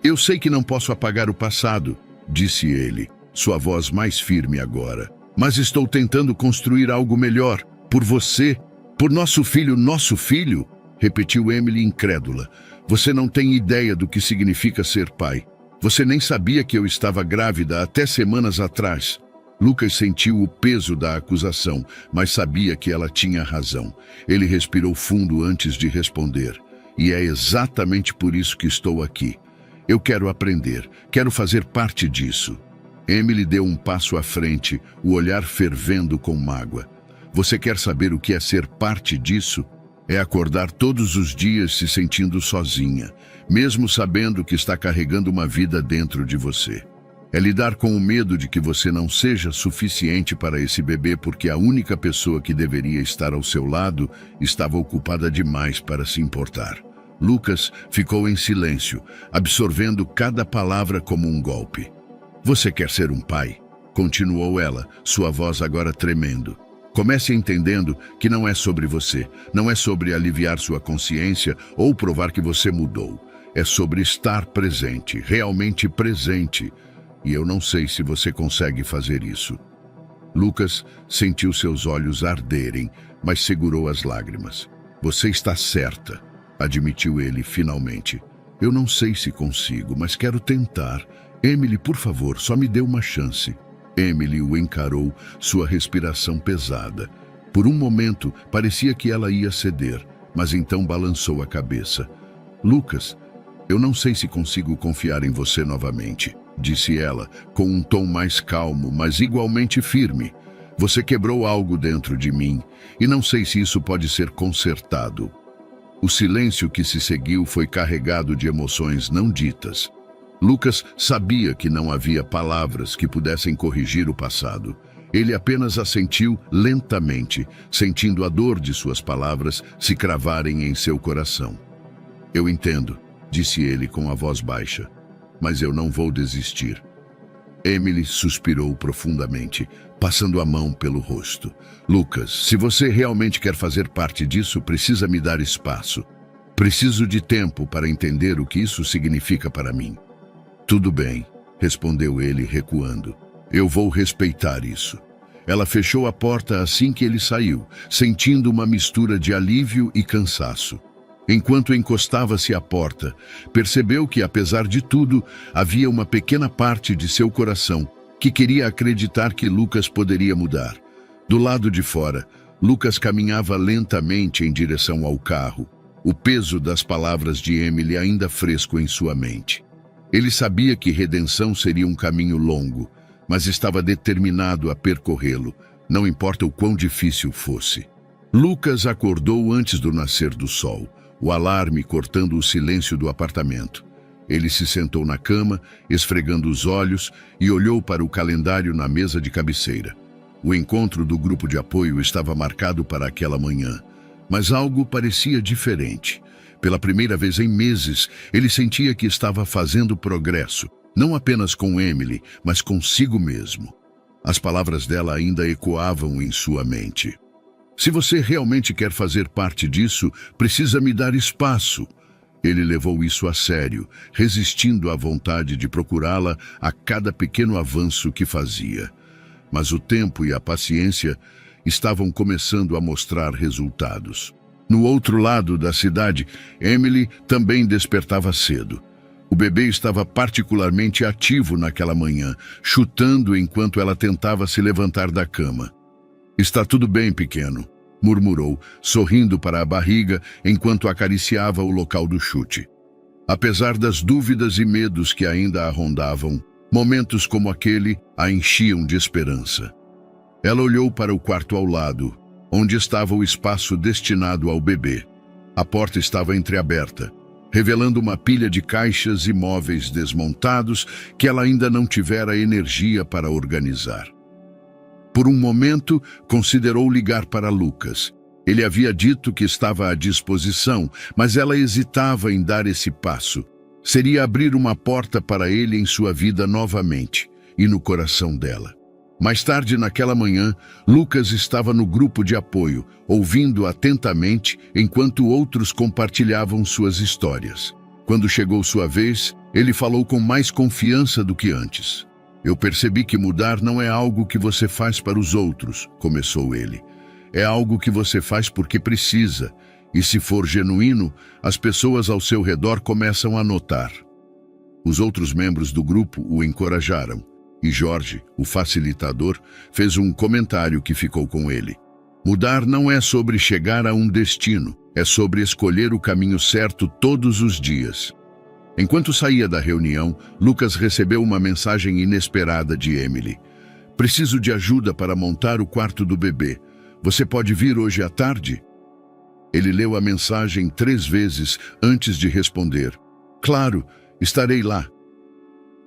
"Eu sei que não posso apagar o passado", disse ele, sua voz mais firme agora. "Mas estou tentando construir algo melhor, por você, por nosso filho, repetiu Emily incrédula. "Você não tem ideia do que significa ser pai. Você nem sabia que eu estava grávida até semanas atrás." Lucas sentiu o peso da acusação, mas sabia que ela tinha razão. Ele respirou fundo antes de responder. "E é exatamente por isso que estou aqui." Eu quero aprender, quero fazer parte disso. Emily deu um passo à frente, o olhar fervendo com mágoa. Você quer saber o que é ser parte disso? É acordar todos os dias se sentindo sozinha, mesmo sabendo que está carregando uma vida dentro de você. É lidar com o medo de que você não seja suficiente para esse bebê porque a única pessoa que deveria estar ao seu lado estava ocupada demais para se importar. Lucas ficou em silêncio, absorvendo cada palavra como um golpe. Você quer ser um pai? Continuou ela, sua voz agora tremendo. Comece entendendo que não é sobre você, não é sobre aliviar sua consciência ou provar que você mudou. É sobre estar presente, realmente presente. E eu não sei se você consegue fazer isso. Lucas sentiu seus olhos arderem, mas segurou as lágrimas. Você está certa, admitiu ele finalmente. Eu não sei se consigo, mas quero tentar. Emily, por favor, só me dê uma chance. Emily o encarou, sua respiração pesada. Por um momento, parecia que ela ia ceder, mas então balançou a cabeça. Lucas, eu não sei se consigo confiar em você novamente, disse ela, com um tom mais calmo, mas igualmente firme. Você quebrou algo dentro de mim, e não sei se isso pode ser consertado. O silêncio que se seguiu foi carregado de emoções não ditas. Lucas sabia que não havia palavras que pudessem corrigir o passado. Ele apenas assentiu lentamente, sentindo a dor de suas palavras se cravarem em seu coração. Eu entendo, disse ele com a voz baixa, mas eu não vou desistir. Emily suspirou profundamente, passando a mão pelo rosto. Lucas, se você realmente quer fazer parte disso, precisa me dar espaço. Preciso de tempo para entender o que isso significa para mim. Tudo bem, respondeu ele, recuando. Eu vou respeitar isso. Ela fechou a porta assim que ele saiu, sentindo uma mistura de alívio e cansaço. Enquanto encostava-se à porta, percebeu que, apesar de tudo, havia uma pequena parte de seu coração que queria acreditar que Lucas poderia mudar. Do lado de fora, Lucas caminhava lentamente em direção ao carro, o peso das palavras de Emily ainda fresco em sua mente. Ele sabia que redenção seria um caminho longo, mas estava determinado a percorrê-lo, não importa o quão difícil fosse. Lucas acordou antes do nascer do sol, o alarme cortando o silêncio do apartamento. Ele se sentou na cama, esfregando os olhos, e olhou para o calendário na mesa de cabeceira. O encontro do grupo de apoio estava marcado para aquela manhã, mas algo parecia diferente. Pela primeira vez em meses, ele sentia que estava fazendo progresso, não apenas com Emily, mas consigo mesmo. As palavras dela ainda ecoavam em sua mente. Se você realmente quer fazer parte disso, precisa me dar espaço. Ele levou isso a sério, resistindo à vontade de procurá-la a cada pequeno avanço que fazia. Mas o tempo e a paciência estavam começando a mostrar resultados. No outro lado da cidade, Emily também despertava cedo. O bebê estava particularmente ativo naquela manhã, chutando enquanto ela tentava se levantar da cama. Está tudo bem, pequeno, murmurou, sorrindo para a barriga enquanto acariciava o local do chute. Apesar das dúvidas e medos que ainda a rondavam, momentos como aquele a enchiam de esperança. Ela olhou para o quarto ao lado, onde estava o espaço destinado ao bebê. A porta estava entreaberta, revelando uma pilha de caixas e móveis desmontados que ela ainda não tivera energia para organizar. Por um momento, considerou ligar para Lucas. Ele havia dito que estava à disposição, mas ela hesitava em dar esse passo. Seria abrir uma porta para ele em sua vida novamente, e no coração dela. Mais tarde naquela manhã, Lucas estava no grupo de apoio, ouvindo atentamente enquanto outros compartilhavam suas histórias. Quando chegou sua vez, ele falou com mais confiança do que antes. Eu percebi que mudar não é algo que você faz para os outros, começou ele. É algo que você faz porque precisa, e se for genuíno, as pessoas ao seu redor começam a notar. Os outros membros do grupo o encorajaram. E Jorge, o facilitador, fez um comentário que ficou com ele. Mudar não é sobre chegar a um destino, é sobre escolher o caminho certo todos os dias. Enquanto saía da reunião, Lucas recebeu uma mensagem inesperada de Emily. Preciso de ajuda para montar o quarto do bebê. Você pode vir hoje à tarde? Ele leu a mensagem 3 vezes antes de responder. Claro, estarei lá.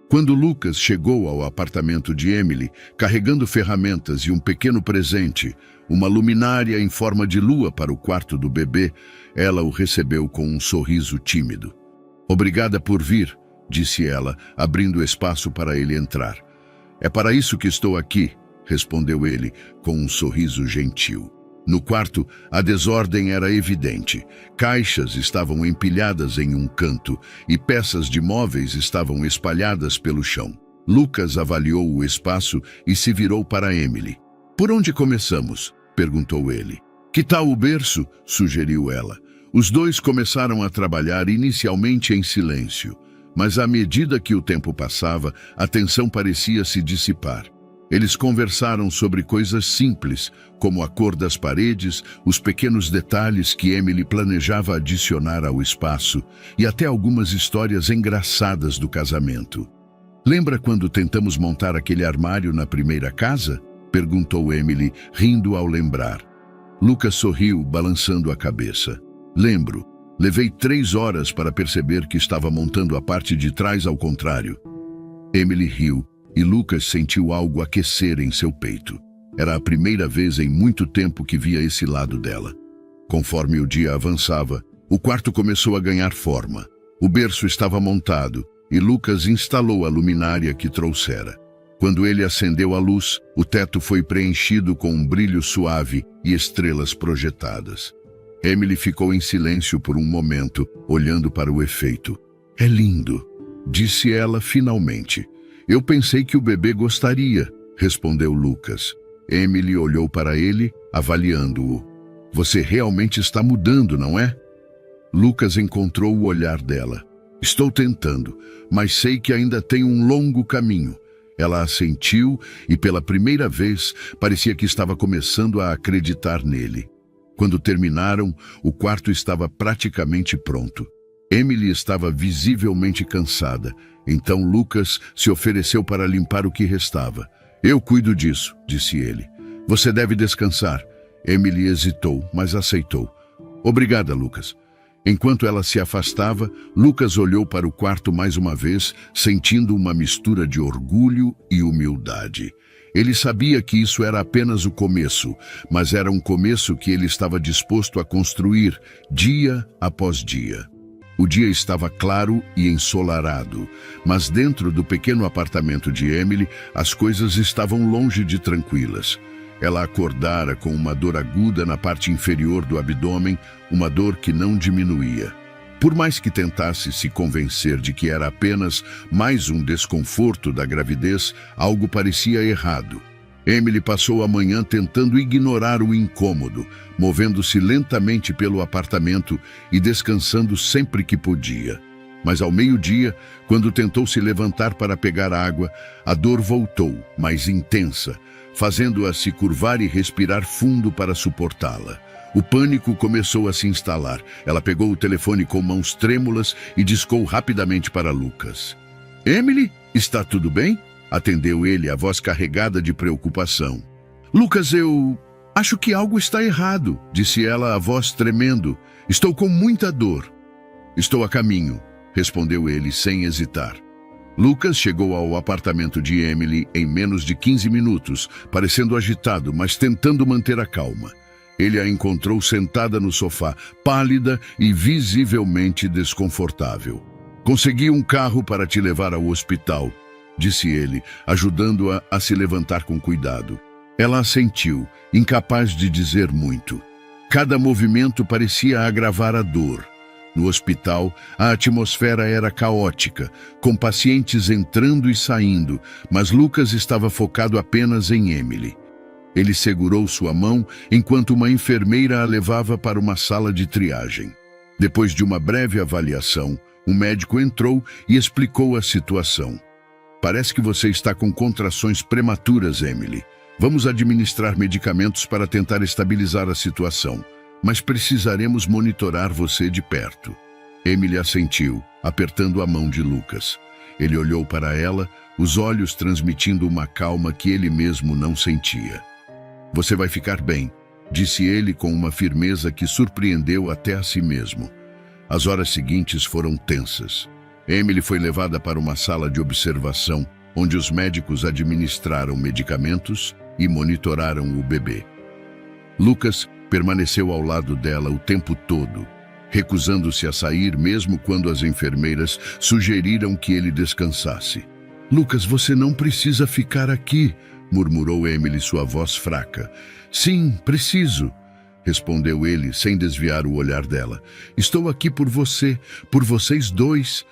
Quando Lucas chegou ao apartamento de Emily, carregando ferramentas e um pequeno presente, uma luminária em forma de lua para o quarto do bebê, ela o recebeu com um sorriso tímido. Obrigada por vir, disse ela, abrindo espaço para ele entrar. É para isso que estou aqui, respondeu ele, com um sorriso gentil. No quarto, a desordem era evidente. Caixas estavam empilhadas em um canto e peças de móveis estavam espalhadas pelo chão. Lucas avaliou o espaço e se virou para Emily. Por onde começamos? Perguntou ele. Que tal o berço? Sugeriu ela. Os dois começaram a trabalhar inicialmente em silêncio, mas à medida que o tempo passava, a tensão parecia se dissipar. Eles conversaram sobre coisas simples, como a cor das paredes, os pequenos detalhes que Emily planejava adicionar ao espaço e até algumas histórias engraçadas do casamento. Lembra quando tentamos montar aquele armário na primeira casa? Perguntou Emily, rindo ao lembrar. Lucas sorriu, balançando a cabeça. Lembro. Levei 3 horas para perceber que estava montando a parte de trás ao contrário. Emily riu. E Lucas sentiu algo aquecer em seu peito. Era a primeira vez em muito tempo que via esse lado dela. Conforme o dia avançava, o quarto começou a ganhar forma. O berço estava montado e Lucas instalou a luminária que trouxera. Quando ele acendeu a luz, o teto foi preenchido com um brilho suave e estrelas projetadas. Emily ficou em silêncio por um momento, olhando para o efeito. É lindo, disse ela finalmente. Eu pensei que o bebê gostaria, respondeu Lucas. Emily olhou para ele, avaliando-o. Você realmente está mudando, não é? Lucas encontrou o olhar dela. Estou tentando, mas sei que ainda tenho um longo caminho. Ela assentiu e pela primeira vez parecia que estava começando a acreditar nele. Quando terminaram, o quarto estava praticamente pronto. Emily estava visivelmente cansada, então Lucas se ofereceu para limpar o que restava. Eu cuido disso, disse ele. Você deve descansar. Emily hesitou, mas aceitou. Obrigada, Lucas. Enquanto ela se afastava, Lucas olhou para o quarto mais uma vez, sentindo uma mistura de orgulho e humildade. Ele sabia que isso era apenas o começo, mas era um começo que ele estava disposto a construir dia após dia. O dia estava claro e ensolarado, mas dentro do pequeno apartamento de Emily, as coisas estavam longe de tranquilas. Ela acordara com uma dor aguda na parte inferior do abdômen, uma dor que não diminuía. Por mais que tentasse se convencer de que era apenas mais um desconforto da gravidez, algo parecia errado. Emily passou a manhã tentando ignorar o incômodo, movendo-se lentamente pelo apartamento e descansando sempre que podia. Mas ao meio-dia, quando tentou se levantar para pegar água, a dor voltou, mais intensa, fazendo-a se curvar e respirar fundo para suportá-la. O pânico começou a se instalar. Ela pegou o telefone com mãos trêmulas e discou rapidamente para Lucas. Emily, está tudo bem? Atendeu ele, a voz carregada de preocupação. Lucas, eu acho que algo está errado, disse ela, a voz tremendo. Estou com muita dor. Estou a caminho, respondeu ele sem hesitar. Lucas chegou ao apartamento de Emily em menos de 15 minutos, parecendo agitado, mas tentando manter a calma. Ele a encontrou sentada no sofá, pálida e visivelmente desconfortável. Consegui um carro para te levar ao hospital, disse ele, ajudando-a a se levantar com cuidado. Ela assentiu, incapaz de dizer muito. Cada movimento parecia agravar a dor. No hospital, a atmosfera era caótica, com pacientes entrando e saindo, mas Lucas estava focado apenas em Emily. Ele segurou sua mão enquanto uma enfermeira a levava para uma sala de triagem. Depois de uma breve avaliação, um médico entrou e explicou a situação. Parece que você está com contrações prematuras, Emily. Vamos administrar medicamentos para tentar estabilizar a situação, mas precisaremos monitorar você de perto. Emily assentiu, apertando a mão de Lucas. Ele olhou para ela, os olhos transmitindo uma calma que ele mesmo não sentia. Você vai ficar bem, disse ele com uma firmeza que surpreendeu até a si mesmo. As horas seguintes foram tensas. Emily foi levada para uma sala de observação, onde os médicos administraram medicamentos e monitoraram o bebê. Lucas permaneceu ao lado dela o tempo todo, recusando-se a sair mesmo quando as enfermeiras sugeriram que ele descansasse. Lucas, você não precisa ficar aqui, murmurou Emily, sua voz fraca. Sim, preciso, respondeu ele sem desviar o olhar dela. Estou aqui por você, por vocês dois.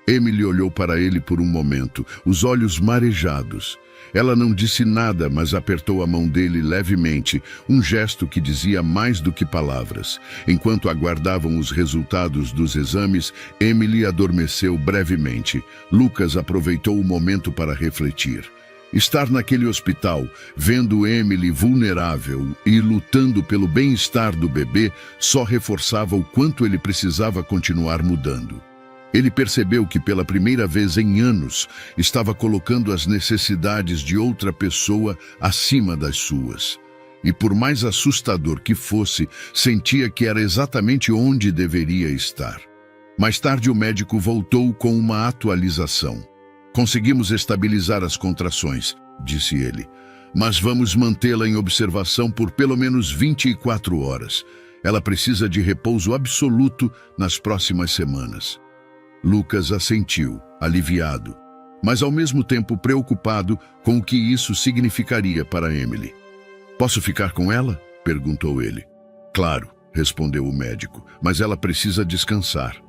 Emily olhou para ele por um momento, os olhos marejados. Ela não disse nada, mas apertou a mão dele levemente, um gesto que dizia mais do que palavras. Enquanto aguardavam os resultados dos exames, Emily adormeceu brevemente. Lucas aproveitou o momento para refletir. Estar naquele hospital, vendo Emily vulnerável e lutando pelo bem-estar do bebê, só reforçava o quanto ele precisava continuar mudando. Ele percebeu que pela primeira vez em anos estava colocando as necessidades de outra pessoa acima das suas. E por mais assustador que fosse, sentia que era exatamente onde deveria estar. Mais tarde o médico voltou com uma atualização. Conseguimos estabilizar as contrações, disse ele, mas vamos mantê-la em observação por pelo menos 24 horas. Ela precisa de repouso absoluto nas próximas semanas. Lucas assentiu, aliviado, mas ao mesmo tempo preocupado com o que isso significaria para Emily. Posso ficar com ela? Perguntou ele. Claro, respondeu o médico, mas ela precisa descansar.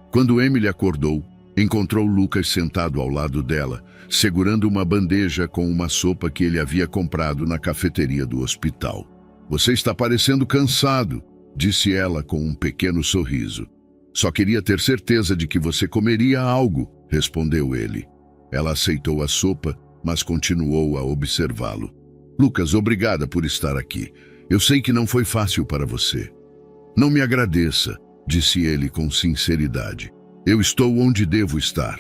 Quando Emily acordou, encontrou Lucas sentado ao lado dela, segurando uma bandeja com uma sopa que ele havia comprado na cafeteria do hospital. Você está parecendo cansado, disse ela com um pequeno sorriso. Só queria ter certeza de que você comeria algo, respondeu ele. Ela aceitou a sopa, mas continuou a observá-lo. Lucas, obrigada por estar aqui. Eu sei que não foi fácil para você. Não me agradeça, disse ele com sinceridade. Eu estou onde devo estar.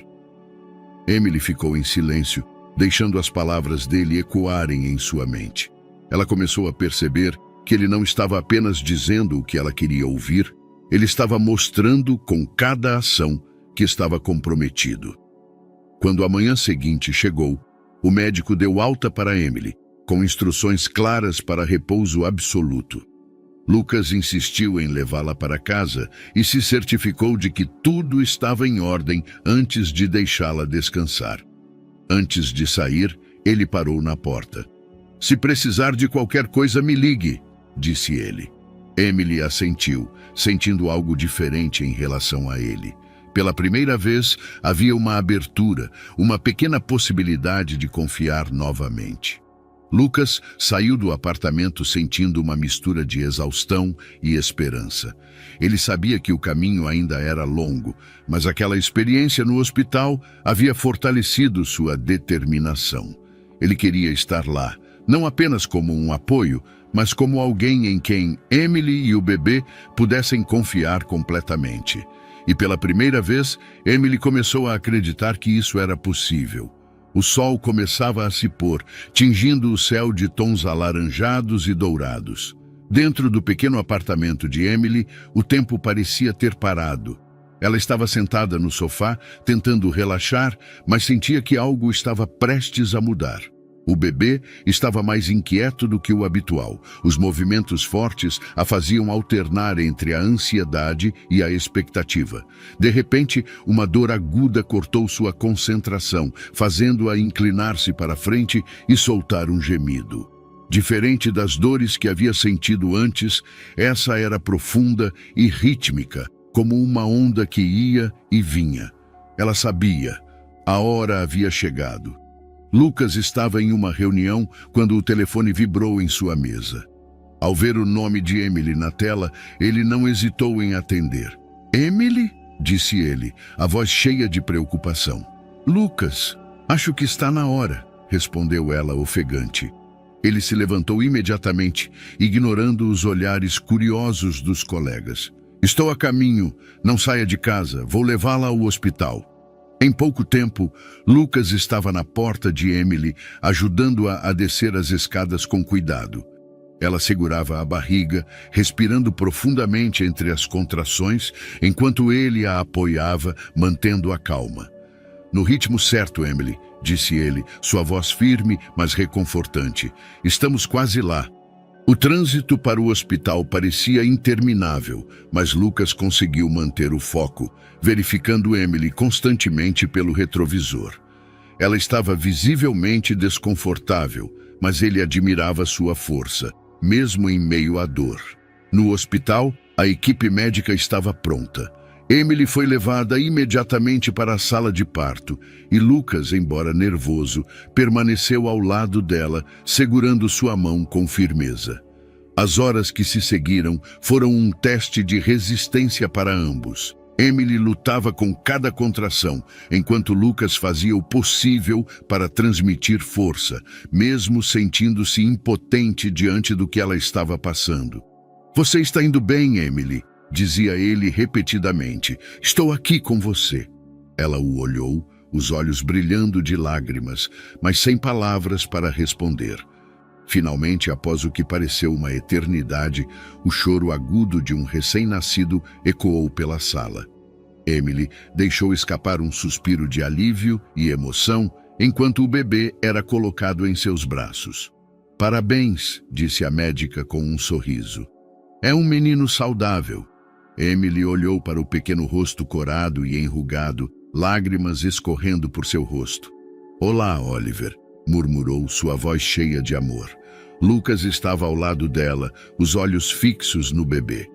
Emily ficou em silêncio, deixando as palavras dele ecoarem em sua mente. Ela começou a perceber que ele não estava apenas dizendo o que ela queria ouvir, ele estava mostrando com cada ação que estava comprometido. Quando a manhã seguinte chegou, o médico deu alta para Emily, com instruções claras para repouso absoluto. Lucas insistiu em levá-la para casa e se certificou de que tudo estava em ordem antes de deixá-la descansar. Antes de sair, ele parou na porta. Se precisar de qualquer coisa, me ligue, disse ele. Emily assentiu, sentindo algo diferente em relação a ele. Pela primeira vez, havia uma abertura, uma pequena possibilidade de confiar novamente. Lucas saiu do apartamento sentindo uma mistura de exaustão e esperança. Ele sabia que o caminho ainda era longo, mas aquela experiência no hospital havia fortalecido sua determinação. Ele queria estar lá, não apenas como um apoio, mas como alguém em quem Emily e o bebê pudessem confiar completamente. E pela primeira vez, Emily começou a acreditar que isso era possível. O sol começava a se pôr, tingindo o céu de tons alaranjados e dourados. Dentro do pequeno apartamento de Emily, o tempo parecia ter parado. Ela estava sentada no sofá, tentando relaxar, mas sentia que algo estava prestes a mudar. O bebê estava mais inquieto do que o habitual. Os movimentos fortes a faziam alternar entre a ansiedade e a expectativa. De repente, uma dor aguda cortou sua concentração, fazendo-a inclinar-se para frente e soltar um gemido. Diferente das dores que havia sentido antes, essa era profunda e rítmica, como uma onda que ia e vinha. Ela sabia, a hora havia chegado. Lucas estava em uma reunião quando o telefone vibrou em sua mesa. Ao ver o nome de Emily na tela, ele não hesitou em atender. Emily? Disse ele, a voz cheia de preocupação. Lucas, acho que está na hora, respondeu ela ofegante. Ele se levantou imediatamente, ignorando os olhares curiosos dos colegas. Estou a caminho, não saia de casa, vou levá-la ao hospital. Em pouco tempo, Lucas estava na porta de Emily, ajudando-a a descer as escadas com cuidado. Ela segurava a barriga, respirando profundamente entre as contrações, enquanto ele a apoiava, mantendo-a calma. No ritmo certo, Emily, disse ele, sua voz firme, mas reconfortante. Estamos quase lá. O trânsito para o hospital parecia interminável, mas Lucas conseguiu manter o foco, verificando Emily constantemente pelo retrovisor. Ela estava visivelmente desconfortável, mas ele admirava sua força, mesmo em meio à dor. No hospital, a equipe médica estava pronta. Emily foi levada imediatamente para a sala de parto e Lucas, embora nervoso, permaneceu ao lado dela, segurando sua mão com firmeza. As horas que se seguiram foram um teste de resistência para ambos. Emily lutava com cada contração, enquanto Lucas fazia o possível para transmitir força, mesmo sentindo-se impotente diante do que ela estava passando. Você está indo bem, Emily, dizia ele repetidamente. Estou aqui com você. Ela o olhou, os olhos brilhando de lágrimas, mas sem palavras para responder. Finalmente, após o que pareceu uma eternidade, o choro agudo de um recém-nascido ecoou pela sala. Emily deixou escapar um suspiro de alívio e emoção enquanto o bebê era colocado em seus braços. Parabéns, disse a médica com um sorriso. É um menino saudável. Emily olhou para o pequeno rosto corado e enrugado, lágrimas escorrendo por seu rosto. Olá, Oliver, murmurou sua voz cheia de amor. Lucas estava ao lado dela, os olhos fixos no bebê.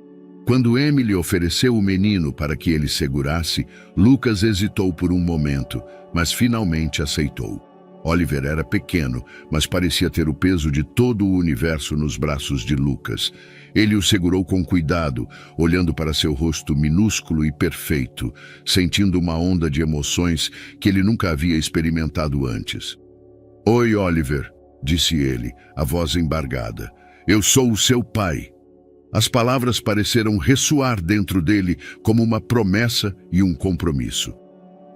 Quando Emily ofereceu o menino para que ele segurasse, Lucas hesitou por um momento, mas finalmente aceitou. Oliver era pequeno, mas parecia ter o peso de todo o universo nos braços de Lucas. Ele o segurou com cuidado, olhando para seu rosto minúsculo e perfeito, sentindo uma onda de emoções que ele nunca havia experimentado antes. Oi, Oliver, disse ele, a voz embargada. Eu sou o seu pai. As palavras pareceram ressoar dentro dele como uma promessa e um compromisso.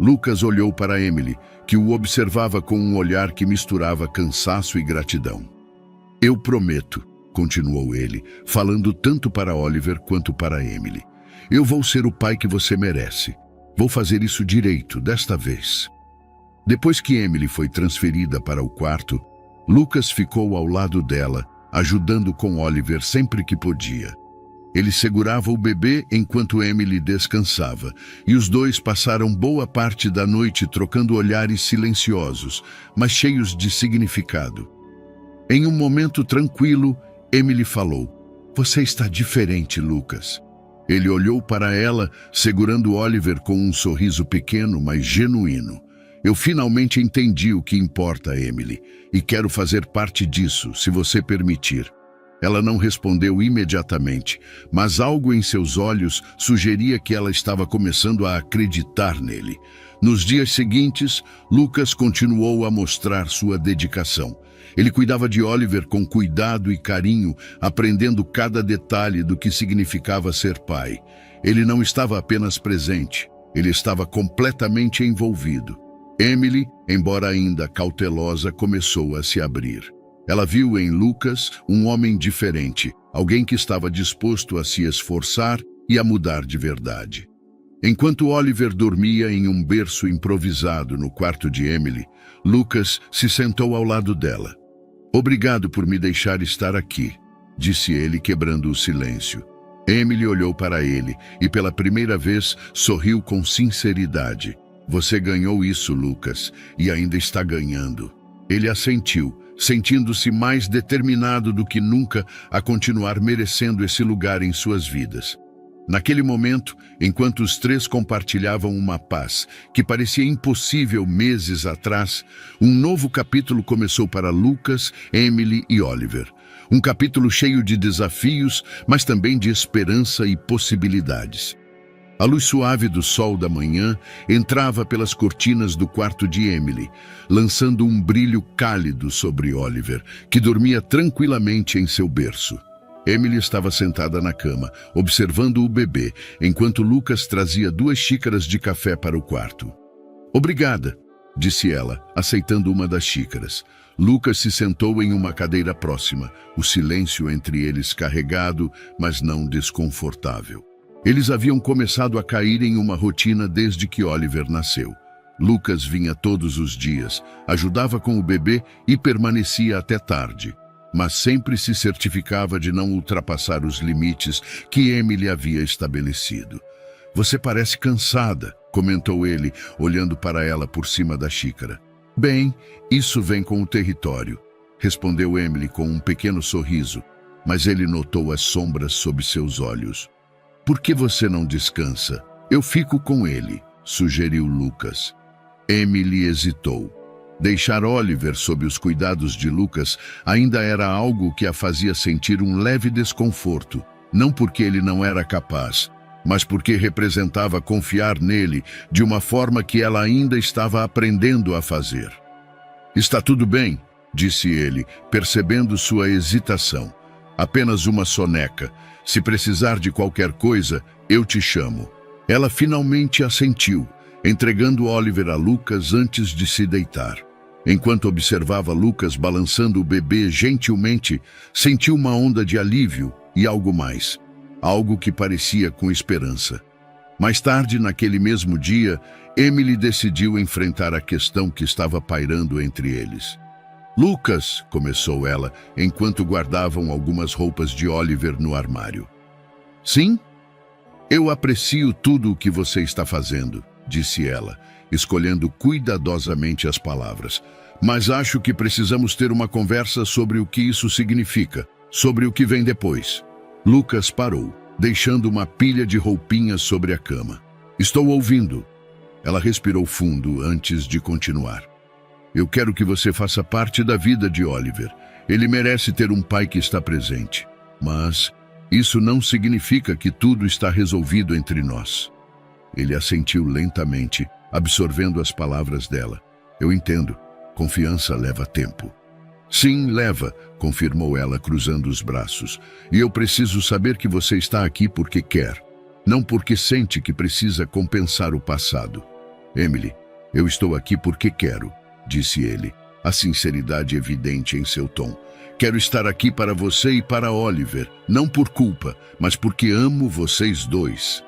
Lucas olhou para Emily, que o observava com um olhar que misturava cansaço e gratidão. Eu prometo, continuou ele, falando tanto para Oliver quanto para Emily. Eu vou ser o pai que você merece. Vou fazer isso direito, desta vez. Depois que Emily foi transferida para o quarto, Lucas ficou ao lado dela, ajudando com Oliver sempre que podia. Ele segurava o bebê enquanto Emily descansava, e os dois passaram boa parte da noite trocando olhares silenciosos, mas cheios de significado. Em um momento tranquilo, Emily falou, Você está diferente, Lucas. Ele olhou para ela, segurando Oliver com um sorriso pequeno, mas genuíno. Eu finalmente entendi o que importa, Emily, e quero fazer parte disso, se você permitir. Ela não respondeu imediatamente, mas algo em seus olhos sugeria que ela estava começando a acreditar nele. Nos dias seguintes, Lucas continuou a mostrar sua dedicação. Ele cuidava de Oliver com cuidado e carinho, aprendendo cada detalhe do que significava ser pai. Ele não estava apenas presente, ele estava completamente envolvido. Emily, embora ainda cautelosa, começou a se abrir. Ela viu em Lucas um homem diferente, alguém que estava disposto a se esforçar e a mudar de verdade. Enquanto Oliver dormia em um berço improvisado no quarto de Emily, Lucas se sentou ao lado dela. Obrigado por me deixar estar aqui, disse ele, quebrando o silêncio. Emily olhou para ele e pela primeira vez sorriu com sinceridade. Você ganhou isso, Lucas, e ainda está ganhando. Ele assentiu, sentindo-se mais determinado do que nunca a continuar merecendo esse lugar em suas vidas. Naquele momento, enquanto os três compartilhavam uma paz que parecia impossível meses atrás, um novo capítulo começou para Lucas, Emily e Oliver. Um capítulo cheio de desafios, mas também de esperança e possibilidades. A luz suave do sol da manhã entrava pelas cortinas do quarto de Emily, lançando um brilho cálido sobre Oliver, que dormia tranquilamente em seu berço. Emily estava sentada na cama, observando o bebê, enquanto Lucas trazia 2 xícaras de café para o quarto. Obrigada, disse ela, aceitando uma das xícaras. Lucas se sentou em uma cadeira próxima, o silêncio entre eles carregado, mas não desconfortável. Eles haviam começado a cair em uma rotina desde que Oliver nasceu. Lucas vinha todos os dias, ajudava com o bebê e permanecia até tarde, mas sempre se certificava de não ultrapassar os limites que Emily havia estabelecido. Você parece cansada, comentou ele, olhando para ela por cima da xícara. Bem, isso vem com o território, respondeu Emily com um pequeno sorriso, mas ele notou as sombras sob seus olhos. Por que você não descansa? Eu fico com ele, sugeriu Lucas. Emily hesitou. Deixar Oliver sob os cuidados de Lucas ainda era algo que a fazia sentir um leve desconforto, não porque ele não era capaz, mas porque representava confiar nele de uma forma que ela ainda estava aprendendo a fazer. Está tudo bem, disse ele, percebendo sua hesitação. Apenas uma soneca. Se precisar de qualquer coisa, eu te chamo. Ela finalmente assentiu, entregando Oliver a Lucas antes de se deitar. Enquanto observava Lucas balançando o bebê gentilmente, sentiu uma onda de alívio e algo mais. Algo que parecia com esperança. Mais tarde, naquele mesmo dia, Emily decidiu enfrentar a questão que estava pairando entre eles. Lucas, começou ela, enquanto guardavam algumas roupas de Oliver no armário. Sim? Eu aprecio tudo o que você está fazendo, disse ela, escolhendo cuidadosamente as palavras. Mas acho que precisamos ter uma conversa sobre o que isso significa, sobre o que vem depois. Lucas parou, deixando uma pilha de roupinhas sobre a cama. Estou ouvindo. Ela respirou fundo antes de continuar. Eu quero que você faça parte da vida de Oliver. Ele merece ter um pai que está presente. Mas isso não significa que tudo está resolvido entre nós. Ele assentiu lentamente, absorvendo as palavras dela. Eu entendo. Confiança leva tempo. Sim, leva, confirmou ela, cruzando os braços. E eu preciso saber que você está aqui porque quer, não porque sente que precisa compensar o passado. Emily, eu estou aqui porque quero, disse ele, a sinceridade evidente em seu tom. Quero estar aqui para você e para Oliver, não por culpa, mas porque amo vocês dois.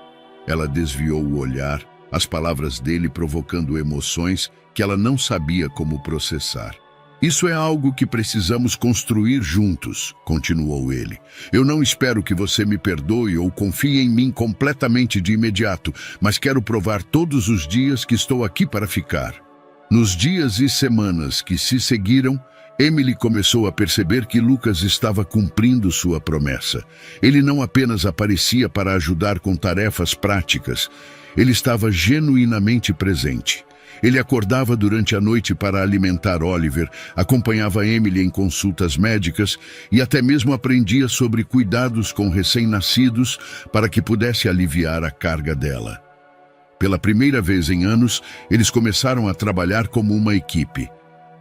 Ela desviou o olhar, as palavras dele provocando emoções que ela não sabia como processar. Isso é algo que precisamos construir juntos, continuou ele. Eu não espero que você me perdoe ou confie em mim completamente de imediato, mas quero provar todos os dias que estou aqui para ficar. Nos dias e semanas que se seguiram, Emily começou a perceber que Lucas estava cumprindo sua promessa. Ele não apenas aparecia para ajudar com tarefas práticas, ele estava genuinamente presente. Ele acordava durante a noite para alimentar Oliver, acompanhava Emily em consultas médicas e até mesmo aprendia sobre cuidados com recém-nascidos para que pudesse aliviar a carga dela. Pela primeira vez em anos, eles começaram a trabalhar como uma equipe.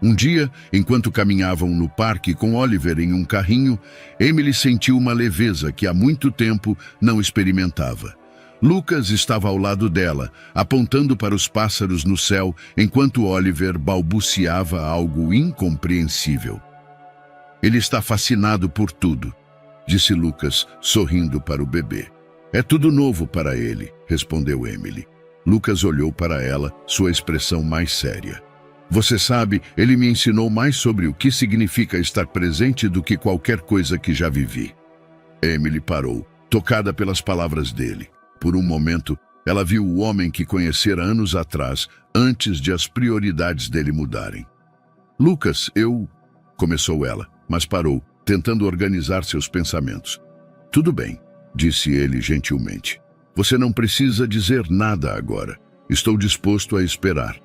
Um dia, enquanto caminhavam no parque com Oliver em um carrinho, Emily sentiu uma leveza que há muito tempo não experimentava. Lucas estava ao lado dela, apontando para os pássaros no céu, enquanto Oliver balbuciava algo incompreensível. Ele está fascinado por tudo, disse Lucas, sorrindo para o bebê. É tudo novo para ele, respondeu Emily. Lucas olhou para ela, sua expressão mais séria. Você sabe, ele me ensinou mais sobre o que significa estar presente do que qualquer coisa que já vivi. Emily parou, tocada pelas palavras dele. Por um momento, ela viu o homem que conhecera anos atrás, antes de as prioridades dele mudarem. Lucas, começou ela, mas parou, tentando organizar seus pensamentos. Tudo bem, disse ele gentilmente. Você não precisa dizer nada agora. Estou disposto a esperar.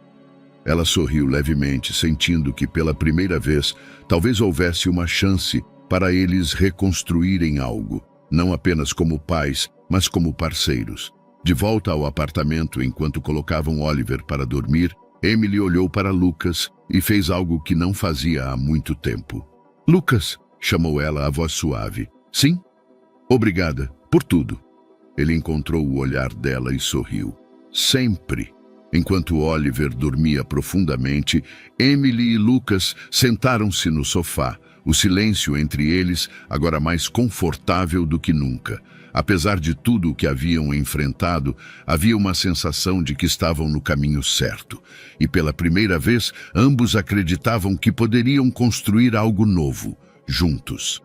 Ela sorriu levemente, sentindo que pela primeira vez, talvez houvesse uma chance para eles reconstruírem algo, não apenas como pais, mas como parceiros. De volta ao apartamento, enquanto colocavam Oliver para dormir, Emily olhou para Lucas e fez algo que não fazia há muito tempo. Lucas, chamou ela a voz suave. Sim? Obrigada por tudo. Ele encontrou o olhar dela e sorriu. Sempre. Enquanto Oliver dormia profundamente, Emily e Lucas sentaram-se no sofá, o silêncio entre eles agora mais confortável do que nunca. Apesar de tudo o que haviam enfrentado, havia uma sensação de que estavam no caminho certo. E pela primeira vez, ambos acreditavam que poderiam construir algo novo, juntos.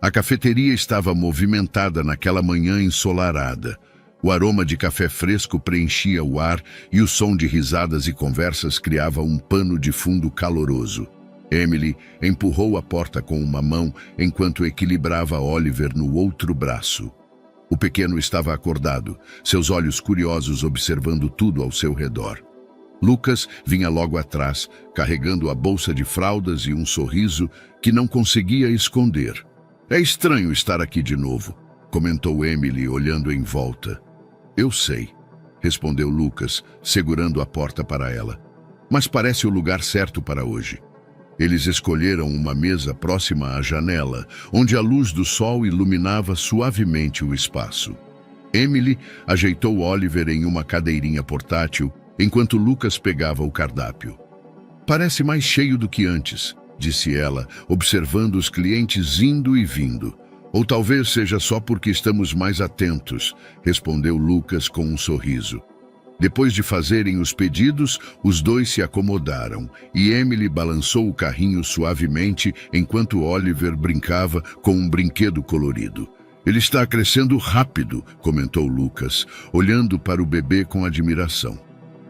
A cafeteria estava movimentada naquela manhã ensolarada. O aroma de café fresco preenchia o ar e o som de risadas e conversas criava um pano de fundo caloroso. Emily empurrou a porta com uma mão enquanto equilibrava Oliver no outro braço. O pequeno estava acordado, seus olhos curiosos observando tudo ao seu redor. Lucas vinha logo atrás, carregando a bolsa de fraldas e um sorriso que não conseguia esconder. É estranho estar aqui de novo, comentou Emily, olhando em volta. Eu sei, respondeu Lucas, segurando a porta para ela. Mas parece o lugar certo para hoje. Eles escolheram uma mesa próxima à janela, onde a luz do sol iluminava suavemente o espaço. Emily ajeitou Oliver em uma cadeirinha portátil, enquanto Lucas pegava o cardápio. Parece mais cheio do que antes, disse ela, observando os clientes indo e vindo. Ou talvez seja só porque estamos mais atentos, respondeu Lucas com um sorriso. Depois de fazerem os pedidos, os dois se acomodaram e Emily balançou o carrinho suavemente enquanto Oliver brincava com um brinquedo colorido. Ele está crescendo rápido, comentou Lucas, olhando para o bebê com admiração.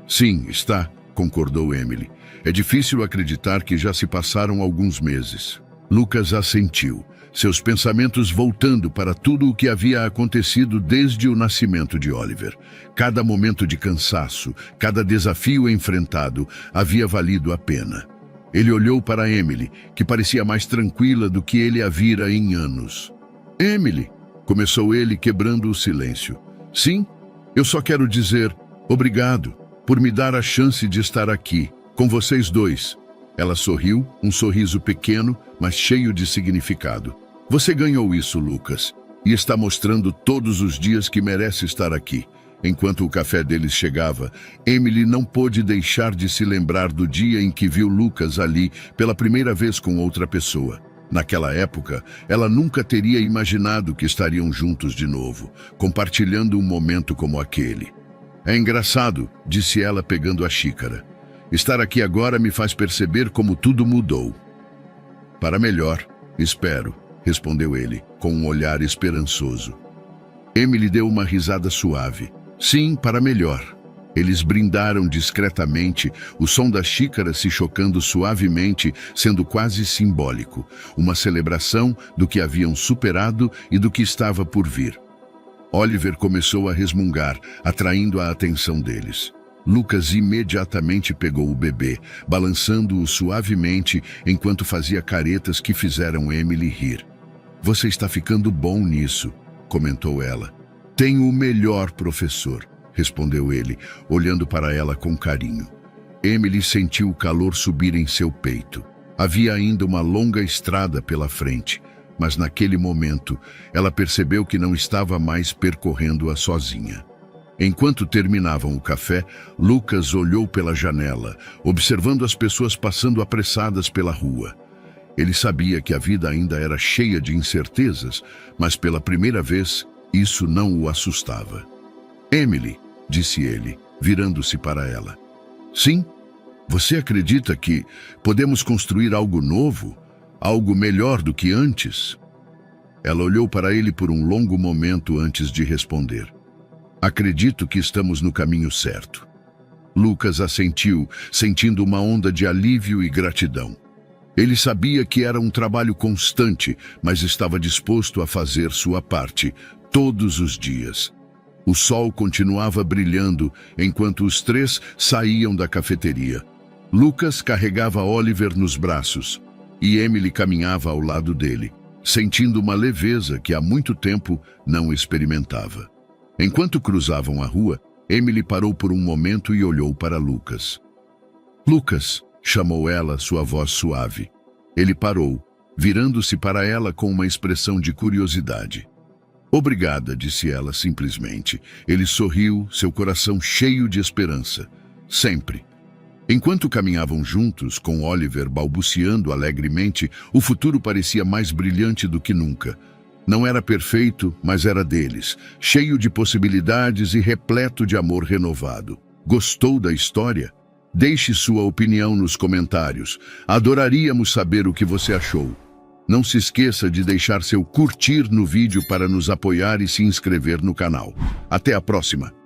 Sim, está, concordou Emily. É difícil acreditar que já se passaram alguns meses. Lucas assentiu, seus pensamentos voltando para tudo o que havia acontecido desde o nascimento de Oliver. Cada momento de cansaço, cada desafio enfrentado havia valido a pena. Ele olhou para Emily, que parecia mais tranquila do que ele a vira em anos. Emily, começou ele quebrando o silêncio. Sim, eu só quero dizer obrigado por me dar a chance de estar aqui, com vocês dois. Ela sorriu, um sorriso pequeno, mas cheio de significado. Você ganhou isso, Lucas, e está mostrando todos os dias que merece estar aqui. Enquanto o café deles chegava, Emily não pôde deixar de se lembrar do dia em que viu Lucas ali pela primeira vez com outra pessoa. Naquela época, ela nunca teria imaginado que estariam juntos de novo, compartilhando um momento como aquele. É engraçado, disse ela pegando a xícara. Estar aqui agora me faz perceber como tudo mudou. Para melhor, espero, respondeu ele, com um olhar esperançoso. Emily deu uma risada suave. Sim, para melhor. Eles brindaram discretamente, o som da xícara se chocando suavemente, sendo quase simbólico, uma celebração do que haviam superado e do que estava por vir. Oliver começou a resmungar, atraindo a atenção deles. Lucas imediatamente pegou o bebê, balançando-o suavemente enquanto fazia caretas que fizeram Emily rir. Você está ficando bom nisso, comentou ela. Tenho o melhor professor, respondeu ele, olhando para ela com carinho. Emily sentiu o calor subir em seu peito. Havia ainda uma longa estrada pela frente, mas naquele momento ela percebeu que não estava mais percorrendo-a sozinha. Enquanto terminavam o café, Lucas olhou pela janela, observando as pessoas passando apressadas pela rua. Ele sabia que a vida ainda era cheia de incertezas, mas pela primeira vez, isso não o assustava. Emily, disse ele, virando-se para ela. Sim, você acredita que podemos construir algo novo, algo melhor do que antes? Ela olhou para ele por um longo momento antes de responder. Acredito que estamos no caminho certo. Lucas assentiu, sentindo uma onda de alívio e gratidão. Ele sabia que era um trabalho constante, mas estava disposto a fazer sua parte, todos os dias. O sol continuava brilhando enquanto os três saíam da cafeteria. Lucas carregava Oliver nos braços e Emily caminhava ao lado dele, sentindo uma leveza que há muito tempo não experimentava. Enquanto cruzavam a rua, Emily parou por um momento e olhou para Lucas. Lucas, chamou ela, sua voz suave. Ele parou, virando-se para ela com uma expressão de curiosidade. Obrigada, disse ela simplesmente. Ele sorriu, seu coração cheio de esperança. Sempre. Enquanto caminhavam juntos, com Oliver balbuciando alegremente, o futuro parecia mais brilhante do que nunca. Não era perfeito, mas era deles, cheio de possibilidades e repleto de amor renovado. Gostou da história? Deixe sua opinião nos comentários. Adoraríamos saber o que você achou. Não se esqueça de deixar seu curtir no vídeo para nos apoiar e se inscrever no canal. Até a próxima!